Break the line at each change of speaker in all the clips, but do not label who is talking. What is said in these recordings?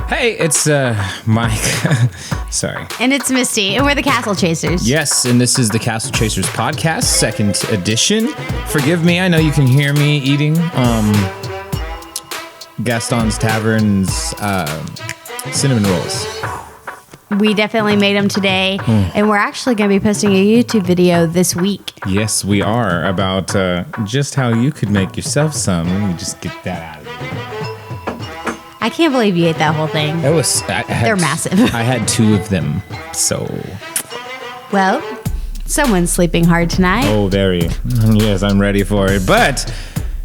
Hey, it's Mike. Sorry.
And it's Misty, and we're the Castle Chasers.
Yes, and this is the Castle Chasers podcast, second edition. Forgive me, I know you can hear me eating Gaston's Tavern's cinnamon rolls.
We definitely made them today, and we're actually going to be posting a YouTube video this week.
Yes, we are, about just how you could make yourself some. Let me just get that out of here.
I can't believe you ate that whole thing.
They're
massive.
I had 2 of them, so...
Well, someone's sleeping hard tonight.
Oh, very. Yes, I'm ready for it. But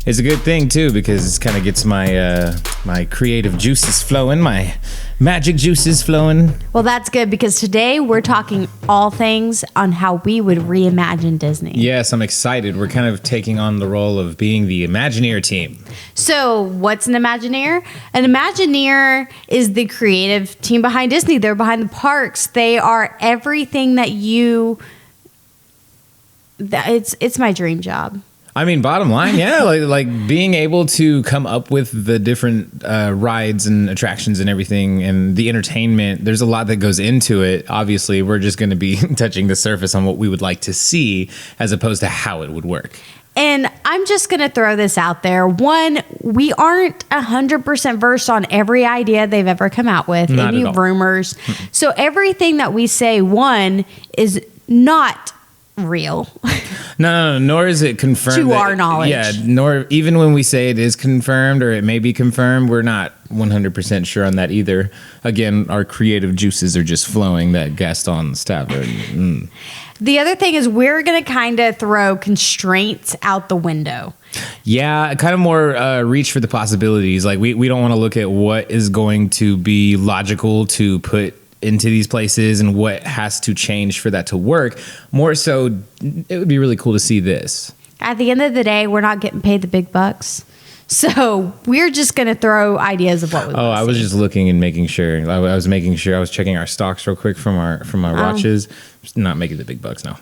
it's a good thing, too, because it kind of gets my my creative juices flowing, my magic juices flowing.
Well, that's good, because today we're talking all things on how we would reimagine Disney.
Yes, I'm excited. We're kind of taking on the role of being the Imagineer team.
So what's an Imagineer? An Imagineer is the creative team behind Disney. They're behind the parks. They are everything that you... It's my dream job.
I mean, bottom line, yeah, like being able to come up with the different rides and attractions and everything and the entertainment, there's a lot that goes into it. Obviously, we're just going to be touching the surface on what we would like to see as opposed to how it would work.
And I'm just going to throw this out there. One, we aren't 100% versed on every idea they've ever come out with,
Not
any
at all.
rumors. So everything that we say, one, is not real.
No, nor is it confirmed.
To our knowledge.
Yeah, nor even when we say it is confirmed or it may be confirmed, we're not 100% sure on that either. Again, our creative juices are just flowing, that Gaston's Tavern.
The other thing is we're going to kind of throw constraints out the window.
Yeah, kind of more reach for the possibilities. Like we don't want to look at what is going to be logical to put into these places and what has to change for that to work. More so, it would be really cool to see this.
At the end of the day, we're not getting paid the big bucks. So we're just going to throw ideas of what we want to
I was just looking and making sure. I was making sure. I was checking our stocks real quick from our watches. Not making the big bucks, no.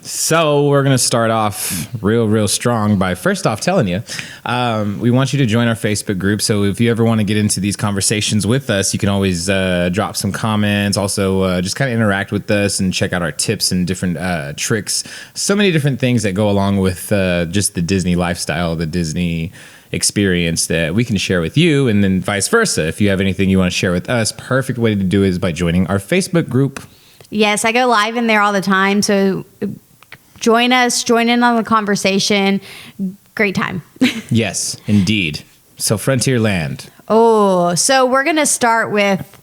So we're going to start off real strong by first off telling you, we want you to join our Facebook group. So if you ever want to get into these conversations with us, you can always drop some comments. Also, just kind of interact with us and check out our tips and different tricks. So many different things that go along with just the Disney lifestyle, the Disney experience that we can share with you, and then vice versa. If you have anything you want to share with us, perfect way to do it is by joining our Facebook group.
Yes, I go live in there all the time. So join us, join in on the conversation. Great time.
Yes, indeed. So Frontierland.
So we're going to start with,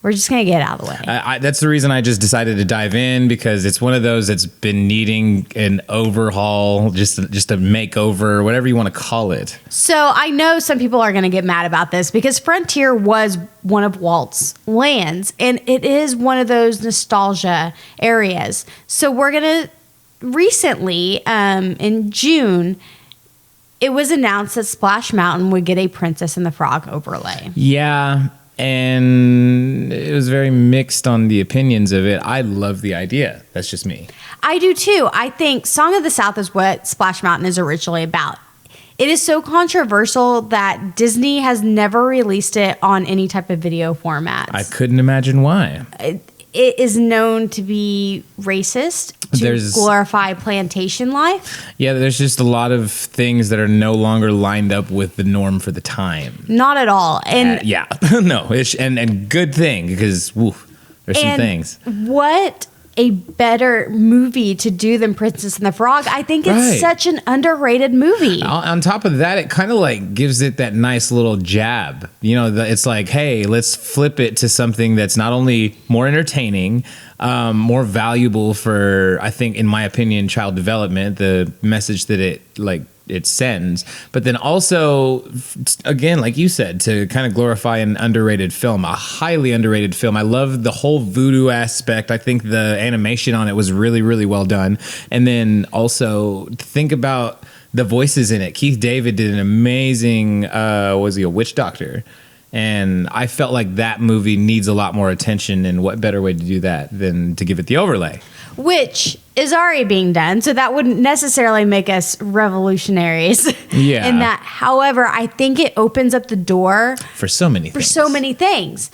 we're just going to get out of the way.
That's the reason I just decided to dive in, because it's one of those that's been needing an overhaul, just a makeover, whatever you want to call it.
So I know some people are going to get mad about this, because Frontier was one of Walt's lands, and it is one of those nostalgia areas. So we're going to recently, in June, it was announced that Splash Mountain would get a Princess and the Frog overlay.
Yeah, and it was very mixed on the opinions of it. I love the idea. That's just me.
I do too. I think Song of the South is what Splash Mountain is originally about. It is so controversial that Disney has never released it on any type of video formats.
I couldn't imagine why.
It is known to be racist, to glorify plantation life.
Yeah, there's just a lot of things that are no longer lined up with the norm for the time.
Not at all. And
no, and good thing, because there's some things.
What a better movie to do than Princess and the Frog. I think it's such an underrated movie.
On top of that, it kind of like gives it that nice little jab. You know, it's like, hey, let's flip it to something that's not only more entertaining, more valuable for, I think, in my opinion, child development, the message that it sends, but then also, again, like you said, to kind of glorify an underrated film, a highly underrated film. I love the whole voodoo aspect. I think the animation on it was really, really well done. And then also think about the voices in it. Keith David did an amazing, was he a witch doctor? And I felt like that movie needs a lot more attention, and what better way to do that than to give it the overlay?
which is already being done. So that wouldn't necessarily make us revolutionaries.
Yeah.
In that, however, I think it opens up the door
For so many things.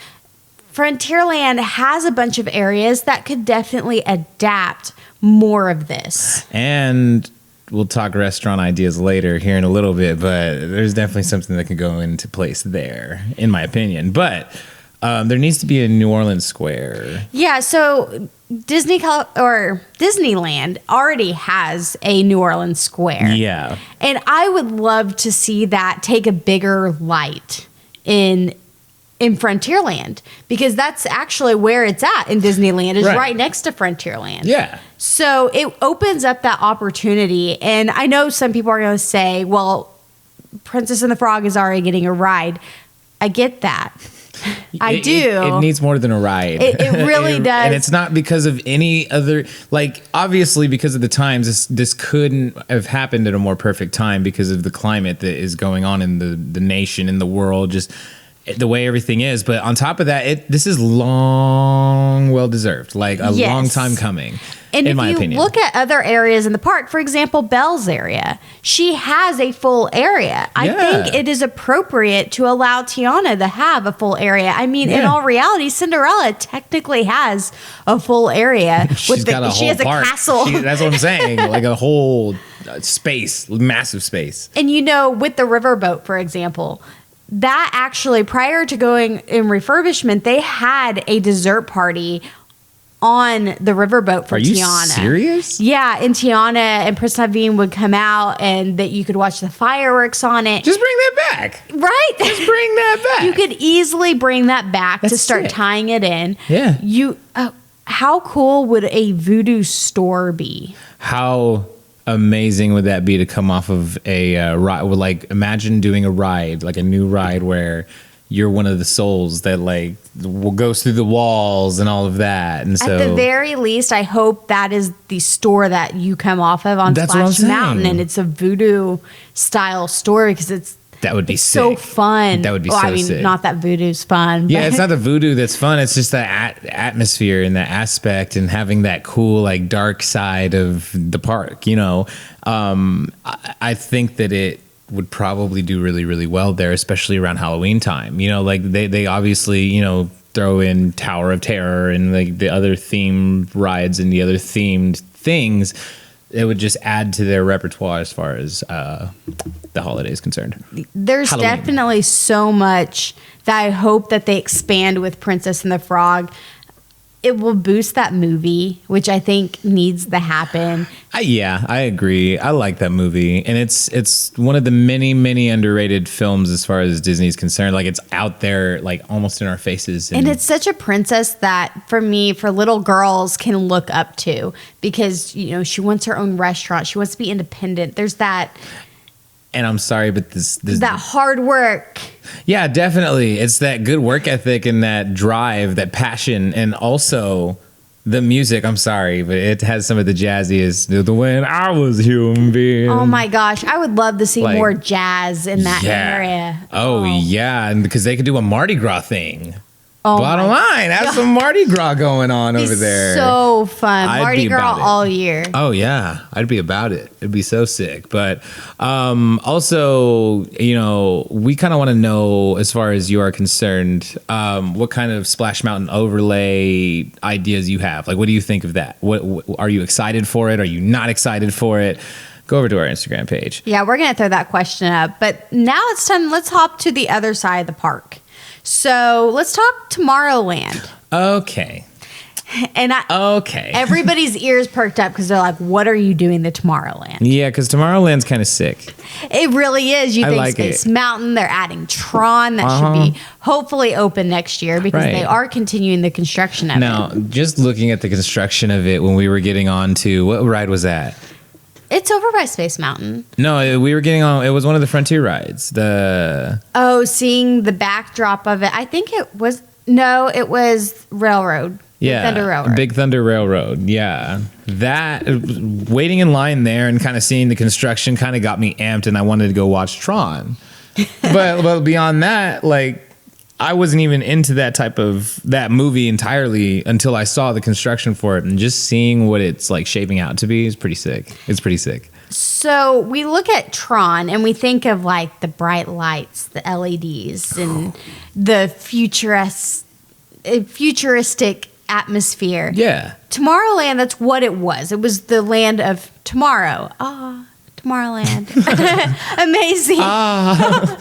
Frontierland has a bunch of areas that could definitely adapt more of this.
And we'll talk restaurant ideas later here in a little bit, but there's definitely something that can go into place there, in my opinion. But there needs to be a New Orleans Square.
Yeah, so Disneyland already has a New Orleans Square.
Yeah.
And I would love to see that take a bigger light in Frontierland, because that's actually where it's at in Disneyland, is right next to Frontierland.
Yeah.
So it opens up that opportunity. And I know some people are going to say, well, Princess and the Frog is already getting a ride. I get that. I do.
It needs more than a ride.
It really does.
And it's not because of any other, like, obviously because of the times, this couldn't have happened at a more perfect time because of the climate that is going on in the nation, in the world, just the way everything is. But on top of that, this is well deserved, like a long time coming.
And
in my
if you
opinion.
look at other areas in the park, for example, Belle's area, she has a full area. I think it is appropriate to allow Tiana to have a full area. I mean, in all reality, Cinderella technically has a full area.
She has
a castle.
That's what I'm saying. Like a whole space, massive space.
And with the riverboat, for example, that actually, prior to going in refurbishment, they had a dessert party on the riverboat for Tiana.
Are you serious?
Yeah, and Tiana and Prince Naveen would come out, and that you could watch the fireworks on it.
Just bring that back.
Right?
Just bring that back.
You could easily bring that back to start tying it in.
Yeah.
How cool would a voodoo store be?
How amazing would that be to come off of a ride? Like, imagine doing a ride, like a new ride where you're one of the souls that goes through the walls and all of that. And so,
at the very least, I hope that is the store that you come off of on Splash Mountain, and it's a voodoo style store, because
that would be
so
sick.
fun.
That would be so sick.
Not that voodoo's fun.
Yeah, it's not the voodoo that's fun. It's just that atmosphere and that aspect, and having that cool, like, dark side of the park. I think that it would probably do really, really well there, especially around Halloween time. Like they obviously, throw in Tower of Terror and like the other themed rides and the other themed things. It would just add to their repertoire as far as the holiday is concerned.
There's
Halloween.
Definitely so much that I hope that they expand with Princess and the Frog. It will boost that movie, which I think needs to happen.
Yeah, I agree. I like that movie, and it's one of the many, many underrated films as far as Disney's concerned. Like, it's out there, like, almost in our faces.
And it's such a princess that, for little girls can look up to, because, she wants her own restaurant. She wants to be independent. There's that. And
I'm sorry, but this
that hard work.
Yeah, definitely. It's that good work ethic and that drive, that passion, and also the music. I'm sorry, but it has some of the jazziest. The When I Was a Human Being.
Oh my gosh, I would love to see more jazz in that area.
Oh yeah, and because they could do a Mardi Gras thing.
Oh,
bottom line, have some Mardi Gras going on over there.
So fun. Mardi Gras all year.
Oh yeah, I'd be about it. It'd be so sick. But also, we kind of want to know, as far as you are concerned, what kind of Splash Mountain overlay ideas you have. Like, what do you think of that? What are you excited for it? Are you not excited for it? Go over to our Instagram page.
Yeah, we're going to throw that question up. But now it's time. Let's hop to the other side of the park. So let's talk Tomorrowland.
Okay.
And everybody's ears perked up because they're like, what are you doing to Tomorrowland?
Yeah, because Tomorrowland's kind of sick.
It really is. You think
like
Space Mountain, they're adding Tron. That should be hopefully open next year, because they are continuing the construction of it.
Now, just looking at the construction of it, when we were getting on to, what ride was that?
It's over by Space Mountain.
No, we were getting on. It was one of the Frontier rides.
Seeing the backdrop of it. I think it was Railroad.
Yeah,
Big Thunder Railroad.
Big Thunder Railroad. Yeah, that waiting in line there and kind of seeing the construction kind of got me amped, and I wanted to go watch Tron. but beyond that, like, I wasn't even into that movie entirely until I saw the construction for it, and just seeing what it's like shaping out to be is pretty sick. It's pretty sick.
So we look at Tron and we think of like the bright lights, the LEDs, and the futuristic atmosphere.
Yeah.
Tomorrowland, that's what it was. It was the land of tomorrow. Tomorrowland. Amazing.
Wow.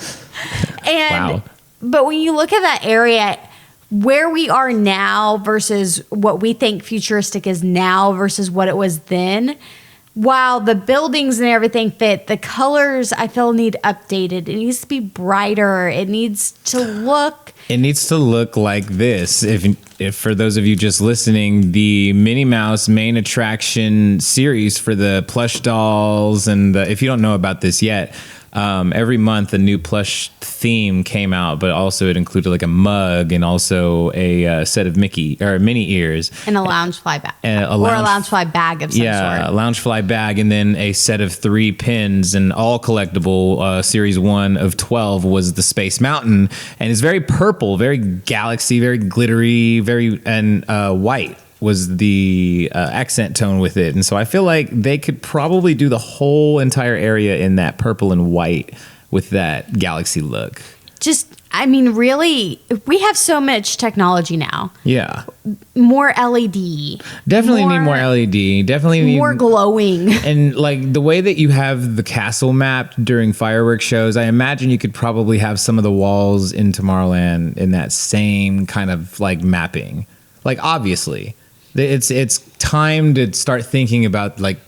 But when you look at that area, where we are now versus what we think futuristic is now versus what it was then, while the buildings and everything fit, the colors I feel need updated. It needs to be brighter. It needs to look.
It needs to look like this. If for those of you just listening, the Minnie Mouse main attraction series for the plush dolls, and if you don't know about this yet, every month a new plush theme came out, but also it included like a mug and also a set of Mickey or Minnie ears
And a Loungefly bag. Or a Loungefly bag of some sort.
Yeah, a Loungefly bag, and then a set of 3 pins, and all collectible. Series 1 of 12 was the Space Mountain, and it's very purple, very galaxy, very glittery, and white was the accent tone with it. And so I feel like they could probably do the whole entire area in that purple and white with that galaxy look.
Really, we have so much technology now.
Yeah.
More LED.
Definitely need more LED. Definitely need
more glowing.
And like the way that you have the castle mapped during fireworks shows, I imagine you could probably have some of the walls in Tomorrowland in that same kind of like mapping. Like obviously, it's time to start thinking about like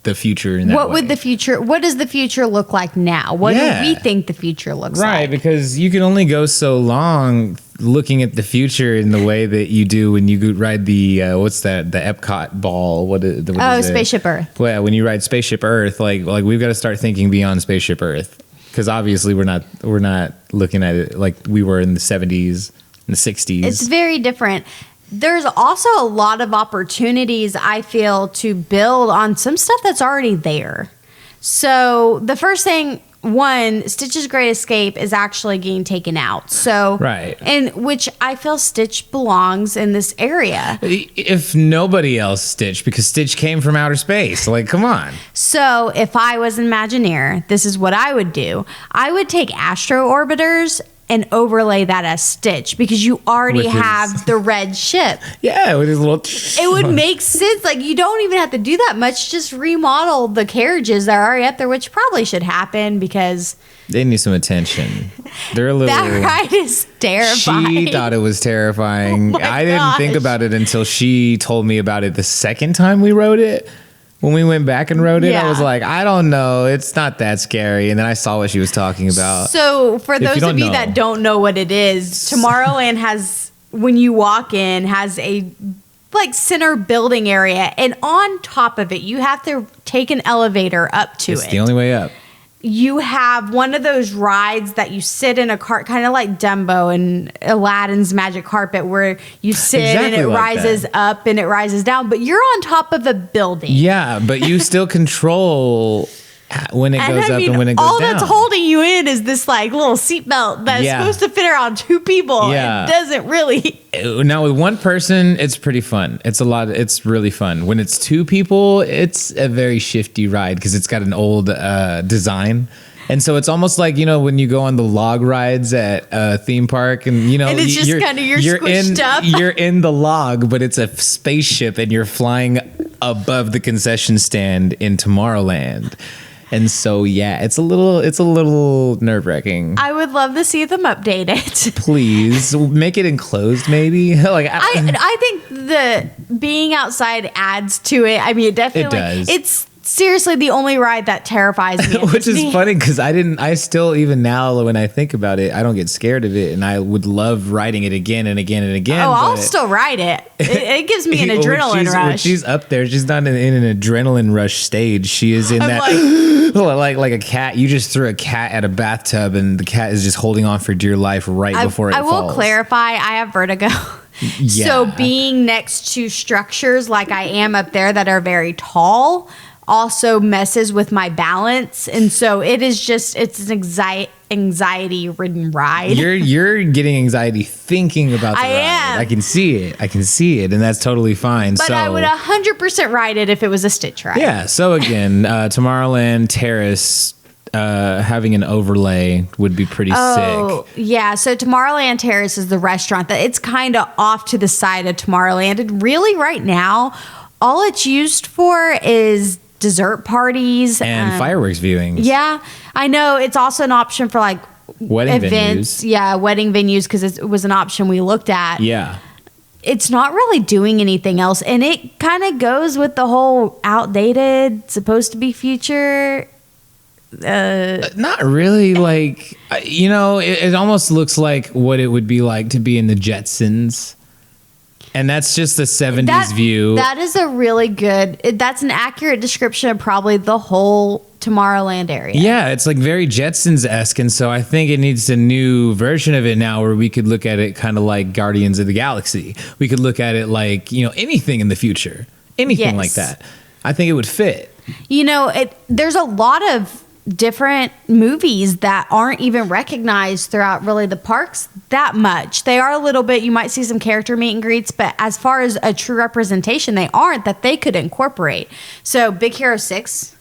the future in that
what
way.
What does the future look like now? What do we think the future looks like?
Right, because you can only go so long looking at the future in the way that you do when you ride the what's that, the Epcot ball? What is
Spaceship Earth.
Well, when you ride Spaceship Earth, like we've got to start thinking beyond Spaceship Earth, because obviously we're not looking at it like we were in the 70s and the 60s.
It's very different. There's also a lot of opportunities, I feel, to build on some stuff that's already there. So the first thing, Stitch's Great Escape is actually getting taken out. So
right,
and which I feel Stitch belongs in this area.
If nobody else, Stitch, because Stitch came from outer space. Like, come on.
So if I was an Imagineer, this is what I would do. I would take Astro Orbiters and overlay that as Stitch, because you already have the red ship.
Yeah, with his little...
It would make sense. Like, you don't even have to do that much. Just remodel the carriages that are already up there, which probably should happen because...
They need some attention. They're a little...
That ride is terrifying.
She thought it was terrifying. I didn't think about it until she told me about it the second time we rode it. When we went back and rode it, I was like, I don't know. It's not that scary. And then I saw what she was talking about.
So for those of you that don't know what it is, Tomorrowland has, when you walk in, has a like center building area. And on top of it, you have to take an elevator up to it.
It's the only way up.
You have one of those rides that you sit in a cart, kind of like Dumbo and Aladdin's Magic Carpet, where you sit and it rises up and it rises down, but you're on top of a building.
Yeah, but you still control when it goes up and when it goes
all
down.
That's holding you in is this like little seatbelt that's supposed to fit around 2 people.
Yeah.
It doesn't really.
Now with one person, it's pretty fun. It's really fun. When it's 2 people, it's a very shifty ride because it's got an old design. And so it's almost like, when you go on the log rides at a theme park and,
and it's just kind of, you're squished up.
You're in the log, but it's a spaceship and you're flying above the concession stand in Tomorrowland. And so, yeah, it's a little nerve-wracking.
I would love to see them update it.
Please make it enclosed, maybe.
I think the being outside adds to it. I mean, it definitely
does.
It's seriously the only ride that terrifies me.
Which is funny because I still, even now when I think about it, I don't get scared of it, and I would love riding it again and again and again.
Oh, I'll still ride it. It gives me an adrenaline rush.
When she's up there, she's not in an adrenaline rush stage. She is in like a cat. You just threw a cat at a bathtub, and the cat is just holding on for dear life before it falls.
I will clarify, I have vertigo.
Yeah.
So being next to structures like I am up there that are very tall also messes with my balance. And so it's an anxiety ridden ride.
You're getting anxiety thinking about the ride.
am.
I can see it, and that's totally fine.
But I would 100% ride it if it was a Stitch ride.
Yeah. So again, Tomorrowland Terrace having an overlay would be pretty sick.
Yeah. So Tomorrowland Terrace is the restaurant that it's kind of off to the side of Tomorrowland. And really right now, all it's used for is dessert parties
and fireworks viewings.
Yeah. I know it's also an option for like
wedding
events.
venues.
Yeah. Wedding venues, because it was an option we looked at.
Yeah.
It's not really doing anything else. And it kind of goes with the whole outdated, supposed to be future.
Not really. Like, it almost looks like what it would be like to be in the Jetsons. And that's just the 70s view.
That is a really good, that's an accurate description of probably the whole Tomorrowland area.
Yeah, it's like very Jetsons-esque. And so I think it needs a new version of it now where we could look at it kind of like Guardians of the Galaxy. We could look at it like, anything in the future. Anything like that. I think it would fit.
There's a lot of different movies that aren't even recognized throughout really the parks that much. They are a little bit, you might see some character meet and greets, but as far as a true representation, they aren't that they could incorporate. So Big Hero 6.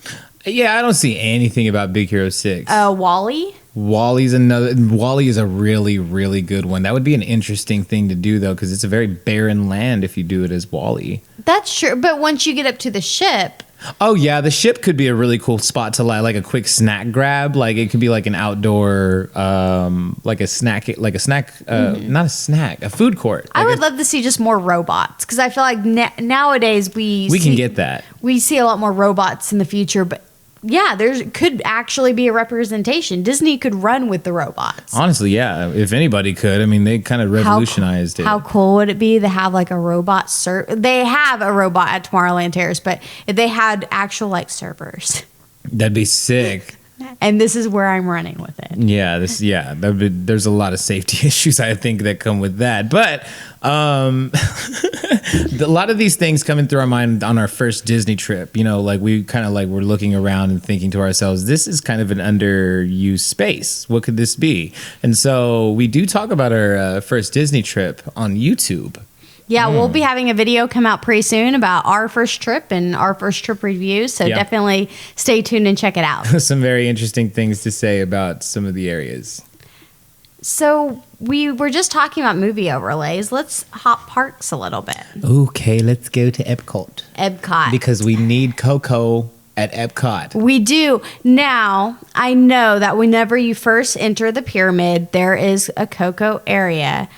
Yeah, I don't see anything about Big Hero 6.
WALL-E.
WALL-E is a really, really good one. That would be an interesting thing to do, though, because it's a very barren land if you do it as WALL-E.
That's true. But once you get up to the ship.
Oh, yeah. The ship could be a really cool spot to like a quick snack grab. Like it could be like an outdoor, like a snack, not a snack, a food court.
I would love to see just more robots, because I feel like nowadays we
can get that.
We see a lot more robots in the future, but yeah, there could actually be a representation. Disney could run with the robots.
Honestly, yeah. If anybody could, I mean, they kind of revolutionized it.
How cool would it be to have like a robot They have a robot at Tomorrowland Terrace, but if they had actual like servers.
That'd be sick.
And this is where I'm running with it.
Yeah, there's a lot of safety issues I think that come with that. But a lot of these things coming through our mind on our first Disney trip, like we kind of like we're looking around and thinking to ourselves, this is kind of an underused space. What could this be? And so we do talk about our first Disney trip on YouTube.
Yeah, we'll be having a video come out pretty soon about our first trip and our first trip reviews. So definitely stay tuned and check it out.
Some very interesting things to say about some of the areas.
So we were just talking about movie overlays. Let's hop parks a little bit.
Okay, let's go to Epcot.
Epcot.
Because we need Coco at Epcot.
We do. Now, I know that whenever you first enter the pyramid, there is a Coco area.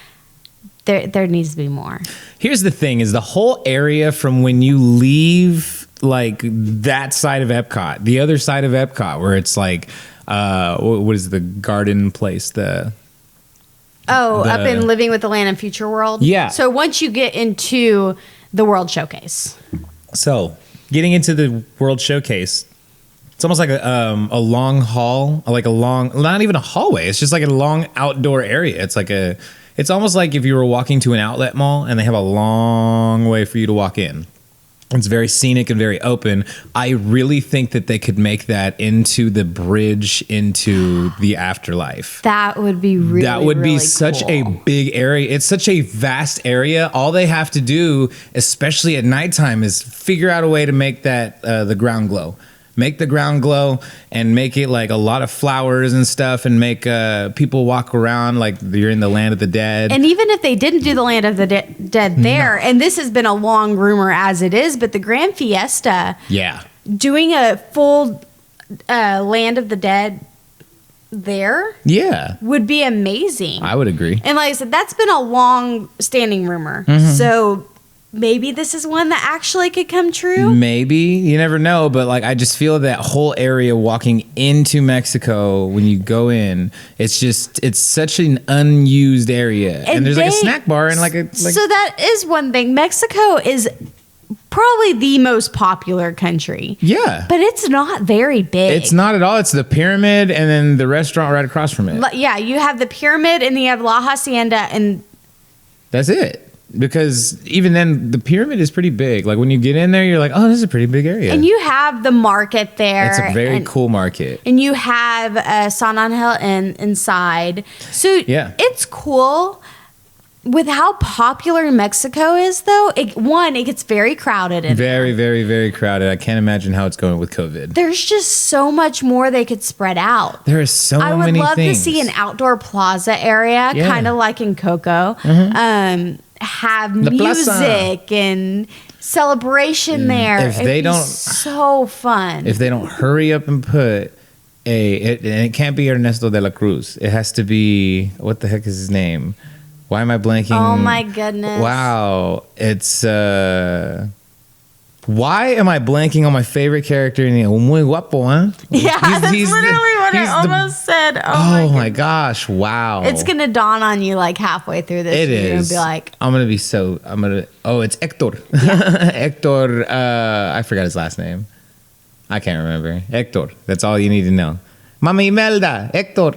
There needs to be more. Here's
the thing is the whole area from when you leave like that side of Epcot, the other side of Epcot where it's like what is the garden place? Up in Living with the Land and Future World?
Yeah. So once you get into the World Showcase.
So getting into the World Showcase, it's almost like a long hall, like not even a hallway. It's just like a long outdoor area. It's almost like if you were walking to an outlet mall and they have a long way for you to walk in. It's very scenic and very open. I really think that they could make that into the bridge into the afterlife.
That would be really,
that would
really
be such
cool.
a big area. It's such a vast area. All they have to do, especially at nighttime, is figure out a way to make that the ground glow. Make the ground glow and make it like a lot of flowers and stuff and make people walk around like you're in the land of the dead.
And even if they didn't do the land of the dead there, and this has been a long rumor as it is, but the Grand Fiesta, doing a full land of the dead there would be amazing.
I would agree.
And like I said, that's been a long standing rumor. So maybe this is one that actually could come true.
Maybe. You never know. But like, I just feel that whole area walking into Mexico, when you go in, it's such an unused area. And there's like a snack bar and
So that is one thing. Mexico is probably the most popular country.
Yeah.
But it's not very big.
It's not at all. It's the pyramid and then the restaurant right across from it.
Yeah. You have the pyramid and you have La Hacienda and
that's it. because even then the pyramid is pretty big. Like when you get in there, you're like, oh, this is a pretty big area.
And you have the market there.
It's a very cool market.
And you have San Angel inside. So
yeah,
it's cool. With how popular Mexico is, though, it gets very crowded.
Very, very, very crowded. I can't imagine how it's going with COVID.
There's just so much more they could spread out.
There are so many things. I would love
to see an outdoor plaza area, kind of like in Coco. Have music and celebration there.
If they don't,
so fun.
If they don't hurry up and put and it can't be Ernesto de la Cruz. It has to be, what the heck is his name? Why am I blanking?
Oh my goodness.
Wow. It's why am I blanking on my favorite character in the Muy Guapo, huh?
Yeah, that's literally what I almost said.
Oh my gosh, wow.
It's gonna dawn on you like halfway through this. You're gonna be like,
it's Hector. Yeah. Hector, I forgot his last name. I can't remember. Hector. That's all you need to know. Mama Imelda, Hector.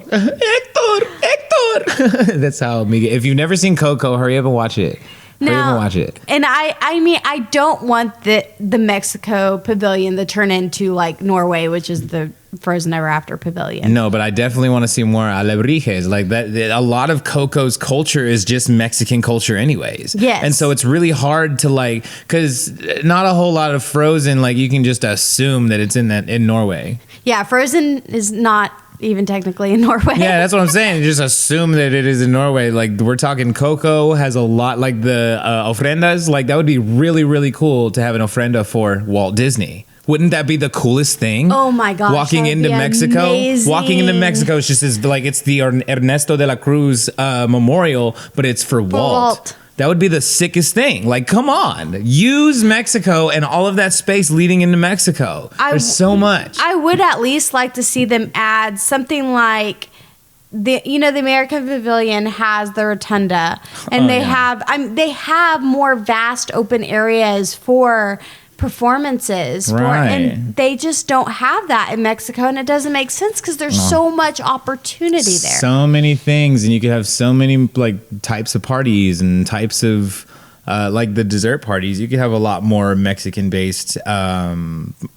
That's how Miguel. If you've never seen Coco, hurry up and watch it. Hurry up and watch it.
And I mean, I don't want the Mexico pavilion to turn into like Norway, which is the Frozen Ever After pavilion.
No, but I definitely want to see more alebrijes. Like that, a lot of Coco's culture is just Mexican culture, anyways.
Yes.
And so it's really hard to because not a whole lot of Frozen. Like you can just assume that it's in Norway.
Yeah, Frozen is not even technically in Norway.
Yeah, that's what I'm saying. Just assume that it is in Norway. Like we're talking Coco has a lot, like the ofrendas. Like that would be really, really cool to have an ofrenda for Walt Disney. Wouldn't that be the coolest thing?
Oh my gosh.
Walking into Mexico.
Amazing.
Walking into Mexico is just it's the Ernesto de la Cruz memorial, but it's for Walt. That would be the sickest thing. Like, come on. Use Mexico and all of that space leading into Mexico. There's so much.
I would at least like to see them add something like the American Pavilion has the rotunda, and they have more vast open areas for performances, and they just don't have that in Mexico, and it doesn't make sense because there's so much opportunity there.
So many things, and you could have so many types of parties and types of like the dessert parties. You could have a lot more Mexican-based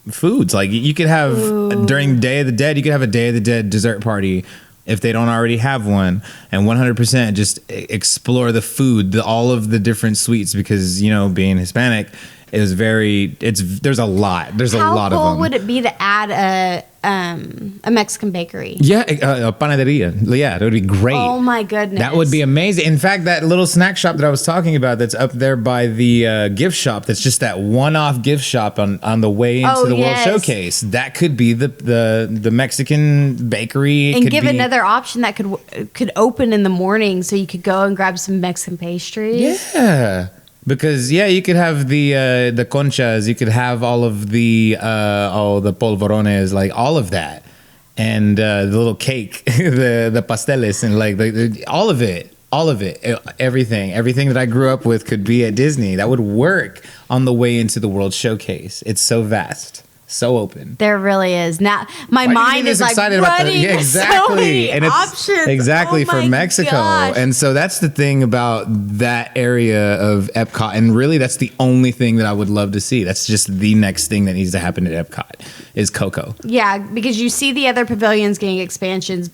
foods. Like you could have during Day of the Dead, you could have a Day of the Dead dessert party if they don't already have one, and 100% just explore the food, all of the different sweets, because being Hispanic. There's a lot of them. How cool
would it be to add a Mexican bakery?
Yeah, a panaderia. Yeah, that would be great.
Oh my goodness.
That would be amazing. In fact, that little snack shop that I was talking about that's up there by the gift shop, that's just that one-off gift shop on the way into the World Showcase. That could be the Mexican bakery.
And give another option that could open in the morning so you could go and grab some Mexican pastries.
Yeah. Because you could have the conchas, you could have all of the polvorones, like all of that, and the little cake, the pasteles, and all of it, everything that I grew up with could be at Disney. That would work on the way into the World Showcase. It's so vast. So open.
There really is. Now my mind is
excited
about
exactly.
So many
and it's
options.
Exactly for Mexico.
Gosh.
And so that's the thing about that area of Epcot. And really that's the only thing that I would love to see. That's just the next thing that needs to happen at Epcot is Coco.
Yeah, because you see the other pavilions getting expansions.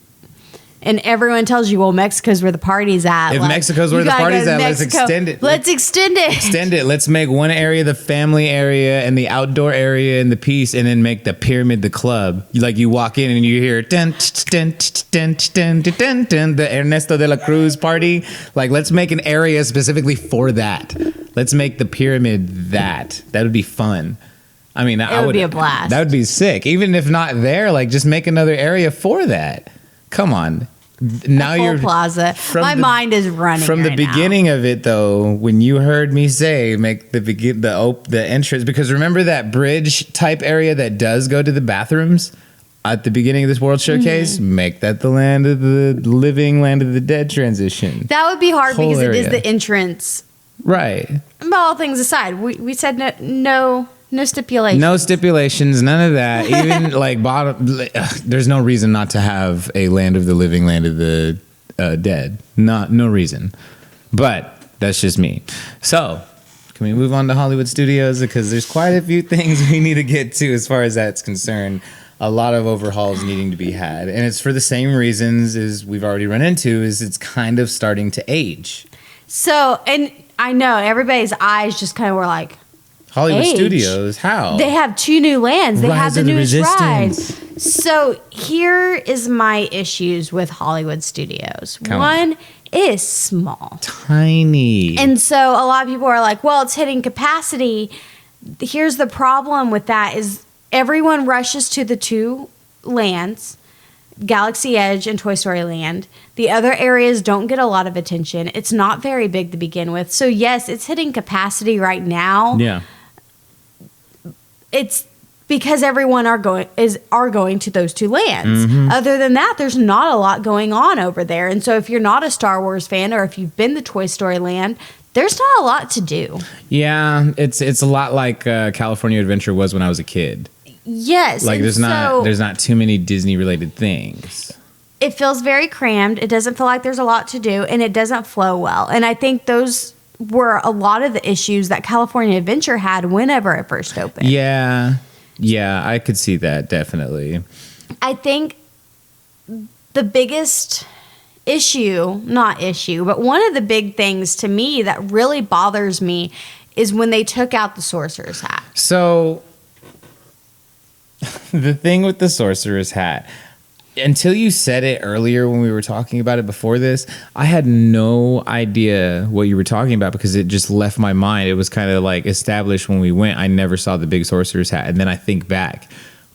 And everyone tells you, well, Mexico's where the party's at.
If Mexico's where the party's at, let's extend it.
Let's extend it.
Extend it. Let's make one area the family area and the outdoor area and the piece, and then make the pyramid the club. You walk in and you hear dun, dun, dun, dun, dun, dun, the Ernesto de la Cruz party. Let's make an area specifically for that. Let's make the pyramid that. That would be fun. I mean,
it would be a blast.
That would be sick. Even if not there, just make another area for that. Come on. Now you're
plaza. My mind is running
from the beginning of it, though. When you heard me say make the entrance, because remember that bridge type area that does go to the bathrooms at the beginning of this World Showcase. Make that the land of the living, land of the dead transition.
That would be hard because it is the entrance,
right?
But all things aside, we said no. No stipulations.
No stipulations, none of that. Even there's no reason not to have a land of the living, land of the dead. No reason. But That's just me. So, can we move on to Hollywood Studios? Because there's quite a few things we need to get to as far as that's concerned. A lot of overhauls needing to be had. And it's for the same reasons as we've already run into, is it's kind of starting to age. So,
and I know everybody's eyes just kind of were like,
Hollywood
age?
Studios, how?
They have 2 new lands. They have the newest rides.
Resistance.
So here is my issues with Hollywood Studios.
Come
One,
on.
it is small.
Tiny.
And so a lot of people are like, well, it's hitting capacity. Here's the problem with that is everyone rushes to the 2 lands, Galaxy Edge and Toy Story Land. The other areas don't get a lot of attention. It's not very big to begin with. So yes, it's hitting capacity right now.
Yeah.
It's because everyone are going to those 2 lands.
Mm-hmm.
Other than that, there's not a lot going on over there. And so if you're not a Star Wars fan or if you've been to Toy Story Land, there's not a lot to do.
Yeah, it's a lot like California Adventure was when I was a kid.
Yes.
Like there's not too many Disney related things.
It feels very crammed. It doesn't feel like there's a lot to do, and it doesn't flow well. And I think those were a lot of the issues that California Adventure had whenever it first opened.
Yeah, I could see that, definitely.
I think the biggest but one of the big things to me that really bothers me is when they took out the Sorcerer's Hat.
So, the thing with the Sorcerer's Hat, until you said it earlier when we were talking about it before this, I had no idea what you were talking about because it just left my mind. It was kind of like established when we went. I never saw the big Sorcerer's Hat. And then I think back.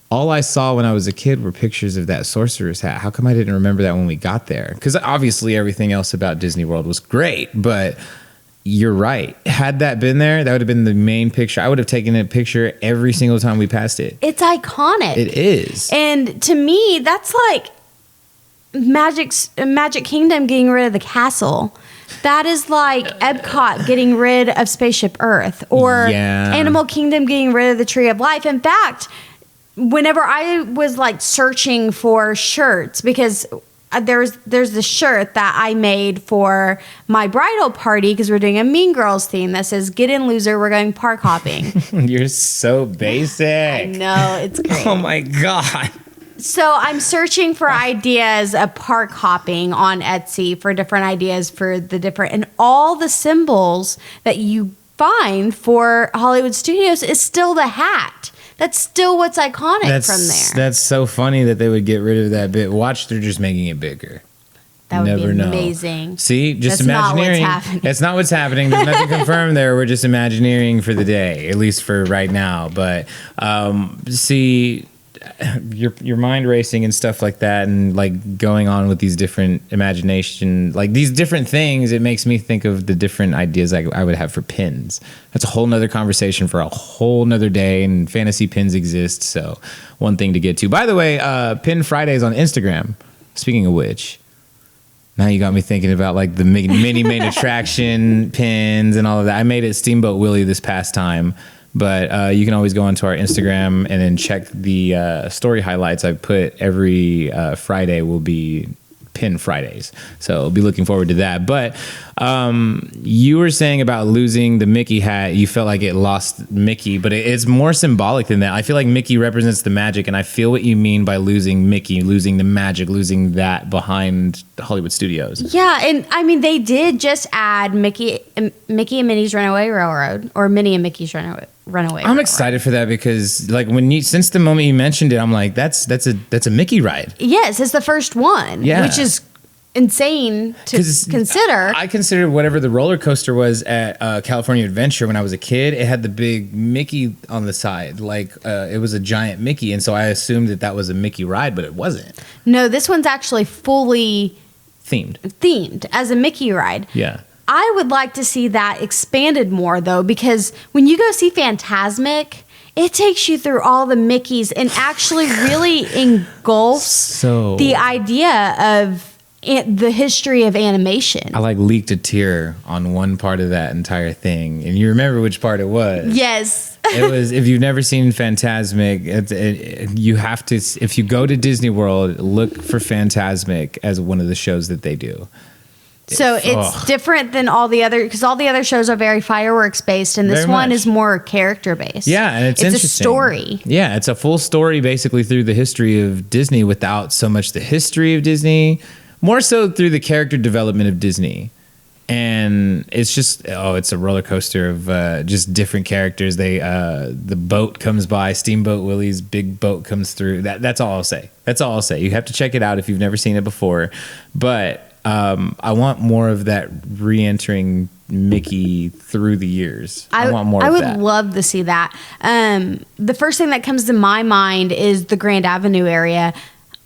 All I saw when I was a kid were pictures of that Sorcerer's Hat. How come I didn't remember that when we got there? Because obviously everything else about Disney World was great, but you're right. Had that been there, that would have been the main picture. I would have taken a picture every single time we passed it.
It's iconic.
It is.
And to me, that's like Magic Kingdom getting rid of the castle. That is like Epcot getting rid of Spaceship Earth, or Animal Kingdom getting rid of the Tree of Life. In fact, whenever I was like searching for shirts, because there's this shirt that I made for my bridal party because we're doing a Mean Girls theme that says "Get in, loser, we're going park hopping."
You're so basic.
I know, it's great.
Oh my God.
So I'm searching for ideas of park hopping on Etsy for different ideas for the different, and all the symbols that you find for Hollywood Studios is still the hat. That's still what's iconic from there.
That's so funny that they would get rid of that bit. Watch, they're just making it bigger.
That would be amazing.
See, just
That's
Imagineering.
not what's happening.
That's not what's happening. There's nothing confirmed there. We're just Imagineering for the day, at least for right now. But see, your mind racing and stuff like that, and like going on with these different imagination, like these different things, it makes me think of the different ideas I would have for pins. That's a whole nother conversation for a whole nother day, and fantasy pins exist, so one thing to get to. By the way, Pin Fridays on Instagram, speaking of which, now you got me thinking about like the mini main attraction pins and all of that. I made it Steamboat Willie this past time. But you can always go onto our Instagram and then check the story highlights I put every Friday will be Pin Fridays. So I'll be looking forward to that. But you were saying about losing the Mickey hat. You felt like it lost Mickey, but it's more symbolic than that. I feel like Mickey represents the magic, and I feel what you mean by losing Mickey, losing the magic, losing that behind the Hollywood Studios. Yeah,
and I mean, they did just add Mickey and Minnie's Runaway Railroad, or Minnie and Mickey's Runaway.
I'm excited for that because, like, since the moment you mentioned it, I'm like, that's a Mickey ride.
Yes, it's the first one, which is insane to consider.
I considered whatever the roller coaster was at California Adventure when I was a kid. It had the big Mickey on the side, like it was a giant Mickey, and so I assumed that was a Mickey ride, but it wasn't.
No, this one's actually fully
themed
as a Mickey ride.
Yeah.
I would like to see that expanded more, though, because when you go see Fantasmic, it takes you through all the Mickeys and actually really engulfs the idea of the history of animation.
I leaked a tear on one part of that entire thing, and you remember which part it was.
Yes.
It was, if you've never seen Fantasmic, you have to, if you go to Disney World, look for Fantasmic as one of the shows that they do.
So it's different than all the other, because all the other shows are very fireworks based, and this one is more character based.
Yeah, and it's interesting.
A story.
Yeah, it's a full story basically through the history of Disney without so much the history of Disney, more so through the character development of Disney. And it's just it's a roller coaster of just different characters. The boat comes by, Steamboat Willie's big boat comes through. That's all I'll say. That's all I'll say. You have to check it out if you've never seen it before. But I want more of that re-entering Mickey through the years. I want more of that. I would
love to see that. The first thing that comes to my mind is the Grand Avenue area.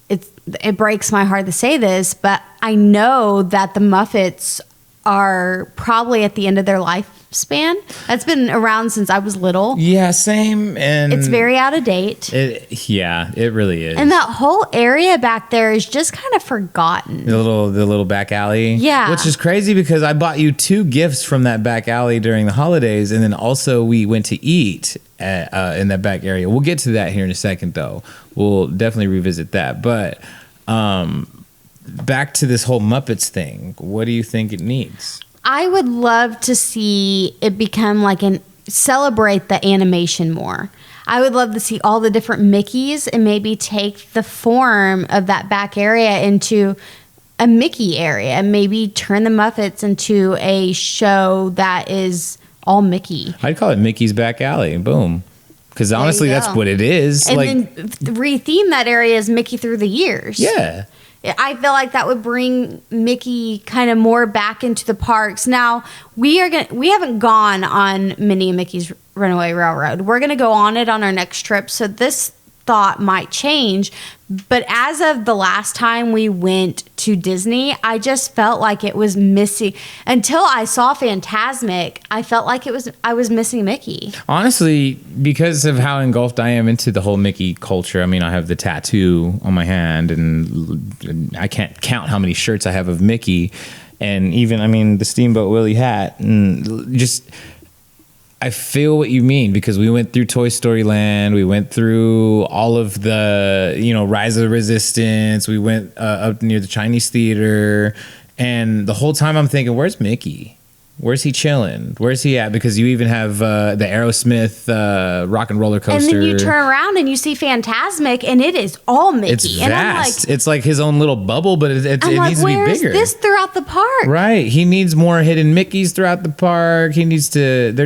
It breaks my heart to say this, but I know that the Muppets are probably at the end of their lifespan. That's been around since I was little.
Yeah, same. And
it's very out of date.
It really is.
And that whole area back there is just kind of forgotten.
The little back alley.
Yeah.
Which is crazy because I bought you 2 gifts from that back alley during the holidays, and then also we went to eat in that back area. We'll get to that here in a second, though. We'll definitely revisit that. But back to this whole Muppets thing. What do you think it needs?
I would love to see it become celebrate the animation more. I would love to see all the different Mickeys and maybe take the form of that back area into a Mickey area and maybe turn the Muppets into a show that is all Mickey.
I'd call it Mickey's Back Alley. Boom. Because honestly, that's what it is.
And then re-theme that area as Mickey Through the Years.
Yeah.
I feel like that would bring Mickey kind of more back into the parks. Now, we haven't gone on Minnie and Mickey's Runaway Railroad. We're going to go on it on our next trip. So this thought might change. But as of the last time we went to Disney, I just felt like it was missing. Until I saw Fantasmic, I felt like I was missing Mickey.
Honestly, because of how engulfed I am into the whole Mickey culture, I mean, I have the tattoo on my hand, and I can't count how many shirts I have of Mickey, and even, I mean, the Steamboat Willie hat, and just... I feel what you mean, because we went through Toy Story Land. We went through all of the, Rise of the Resistance. We went up near the Chinese Theater. And the whole time I'm thinking, where's Mickey? Where's he chilling? Where's he at? Because you even have the Aerosmith rock and roller coaster.
And then you turn around and you see Fantasmic, and it is all Mickey.
It's vast.
And I'm like,
it's like his own little bubble, but it needs to be bigger.
Where's this throughout the park?
Right. He needs more hidden Mickeys throughout the park. There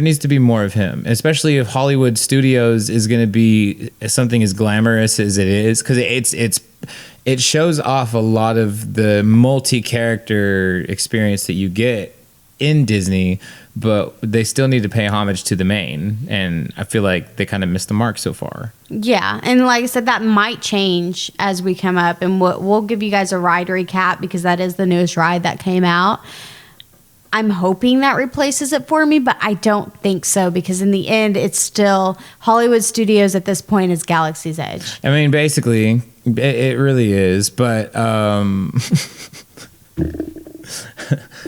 needs to be more of him, especially if Hollywood Studios is going to be something as glamorous as it is, because it shows off a lot of the multi-character experience that you get in Disney, but they still need to pay homage to the main, and I feel like they kind of missed the mark so far.
Yeah, and like I said, that might change as we come up, and we'll give you guys a ride recap, because that is the newest ride that came out. I'm hoping that replaces it for me, but I don't think so, because in the end, it's still Hollywood Studios at this point is Galaxy's Edge.
I mean, basically, it really is, but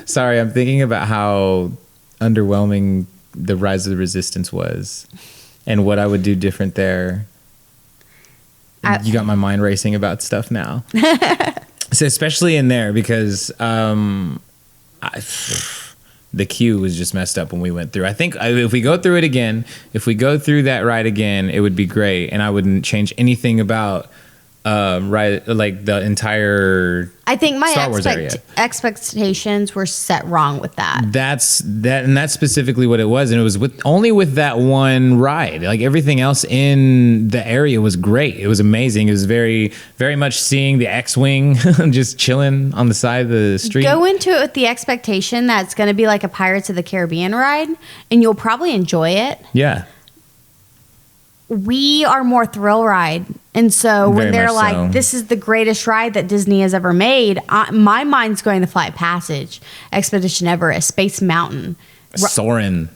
sorry, I'm thinking about how underwhelming the Rise of the Resistance was and what I would do different there. You got my mind racing about stuff now. So especially in there, because the queue was just messed up when we went through. I think if we go through it again, if we go through that ride again, it would be great. And I wouldn't change anything about like the entire
I think my
Star Wars
expectations were set wrong with that.
That's specifically what it was, and it was only with that one ride. Like everything else in the area was great. It was amazing. It was very, very much seeing the X-wing just chilling on the side of the street.
Go into it with the expectation that it's going to be like a Pirates of the Caribbean ride, and you'll probably enjoy it.
Yeah.
We are more thrill ride. And so when they're like, this is the greatest ride that Disney has ever made, my mind's going to Flight Passage, Expedition Everest, Space Mountain.
Soarin',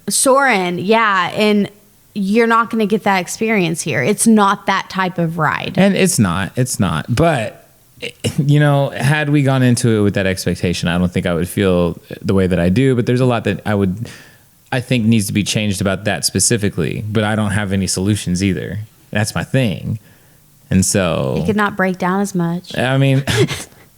yeah. And you're not going to get that experience here. It's not that type of ride.
And it's not. But, had we gone into it with that expectation, I don't think I would feel the way that I do. But there's a lot that I think needs to be changed about that specifically, but I don't have any solutions either. That's my thing. And so
it could not break down as much.
I mean,